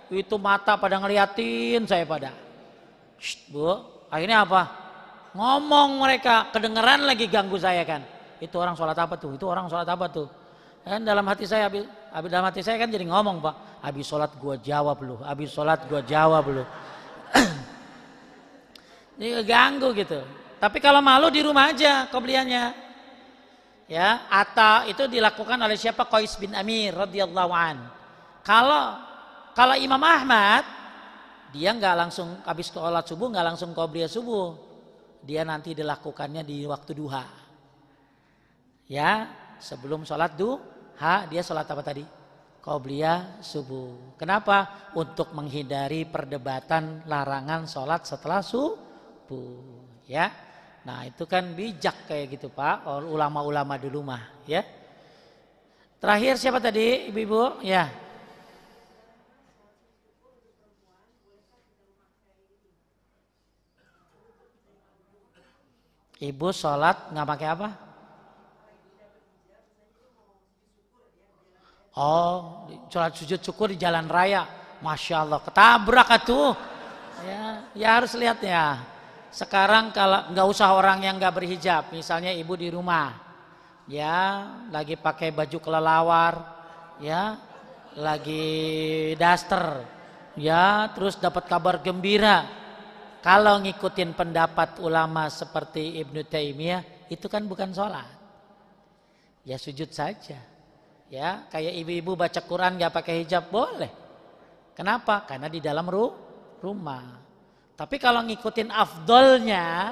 Itu mata pada ngeliatin saya pada. Shh, Bu, akhirnya apa? Ngomong mereka, kedengeran lagi ganggu saya kan. Itu orang sholat apa tuh? Itu orang sholat apa tuh? Dan dalam hati saya, dalam hati saya kan jadi ngomong, Pak, habis sholat gua jawab lu, habis sholat gua jawab lu. Jadi ganggu gitu. Tapi kalau malu di rumah aja qobliyahnya. Ya, ata itu dilakukan oleh siapa? Qais bin Amir radhiyallahu an. Kalau Imam Ahmad, dia nggak langsung habis sholat subuh nggak langsung qobliyah subuh. Dia nanti dilakukannya di waktu duha. Ya, sebelum sholat duha dia sholat apa tadi? Qobliyah subuh. Kenapa? Untuk menghindari perdebatan larangan sholat setelah subuh. Ya. Nah itu kan bijak kayak gitu Pak, ulama-ulama dulu mah ya. Terakhir siapa tadi ibu-ibu? Ya. Ibu sholat nggak pakai apa? Oh, sholat sujud syukur di jalan raya, masya Allah, ketabrak atuh. Ya harus lihat ya. Sekarang kalau nggak usah orang yang nggak berhijab, misalnya ibu di rumah, ya lagi pakai baju kelelawar, ya lagi daster, ya terus dapat kabar gembira. Kalau ngikutin pendapat ulama seperti Ibnu Taimiyah, itu kan bukan sholat, ya sujud saja. Ya kayak ibu-ibu baca Quran nggak pakai hijab boleh. Kenapa? Karena di dalam rumah. Tapi kalau ngikutin afdolnya,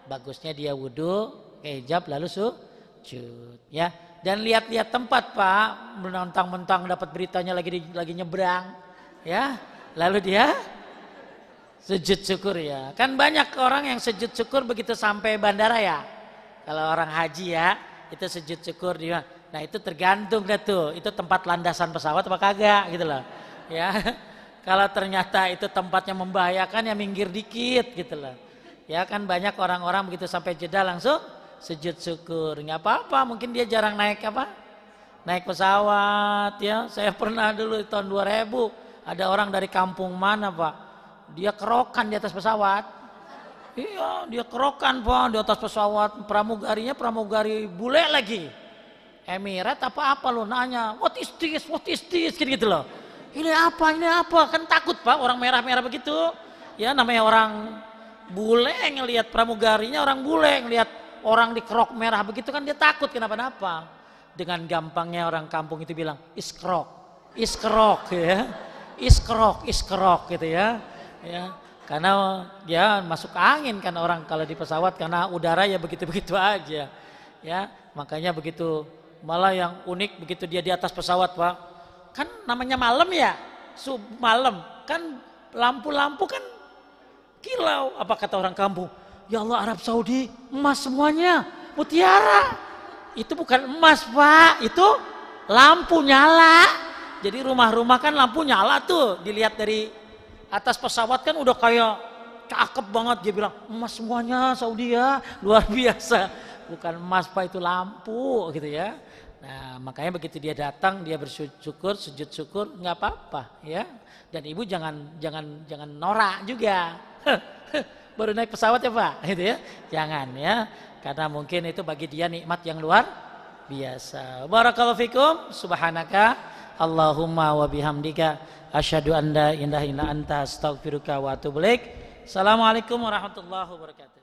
bagusnya dia wudhu, pakai hijab lalu sujud, ya. Dan lihat-lihat tempat Pak, mentang-mentang dapat beritanya lagi nyebrang, ya. Lalu dia sujud syukur ya. Kan banyak orang yang sujud syukur begitu sampai bandara ya. Kalau orang haji ya, itu sujud syukur dia. Nah itu tergantung deh tuh, itu tempat landasan pesawat apa kagak gitu loh, ya. Kalau ternyata itu tempatnya membahayakan ya minggir dikit gitu loh. Ya kan banyak orang-orang begitu sampai Jeddah langsung sujud syukur. Nggak apa-apa, mungkin dia jarang naik naik pesawat ya. Saya pernah dulu tahun 2000 ada orang dari kampung mana Pak, dia kerokan di atas pesawat. Iya dia kerokan Pak di atas pesawat, pramugari bule lagi. Emirat apa lo nanya, what is this gitu loh. Ini apa? Kan takut Pak, orang merah-merah begitu. Ya namanya orang bule ngelihat pramugarinya, orang bule ngelihat orang di kerok merah begitu kan dia takut kenapa-napa. Dengan gampangnya orang kampung itu bilang iskrok ya. Iskrok gitu ya. Ya. Karena ya masuk angin kan orang kalau di pesawat karena udara ya begitu-begitu aja. Ya, makanya begitu. Malah yang unik begitu dia di atas pesawat Pak. Kan namanya malam ya, malam kan lampu-lampu kan kilau. Apa kata orang kampung? Ya Allah Arab Saudi emas semuanya, mutiara. Itu bukan emas Pak, itu lampu nyala. Jadi rumah-rumah kan lampu nyala tuh, dilihat dari atas pesawat kan udah kayak cakep banget. Dia bilang emas semuanya Saudi ya, luar biasa. Bukan emas Pak, itu lampu gitu ya. Nah, makanya begitu dia datang dia bersyukur, sujud syukur nggak apa-apa ya. Dan ibu jangan norak juga. Baru naik pesawat ya Pak, gitu ya. Jangan ya. Karena mungkin itu bagi dia nikmat yang luar biasa. Barakallahu fikum, subhanaka Allahumma wa bihamdika asyhadu an la ilaha illa anta astaghfiruka wa atubu ilaik. Assalamualaikum warahmatullahi wabarakatuh.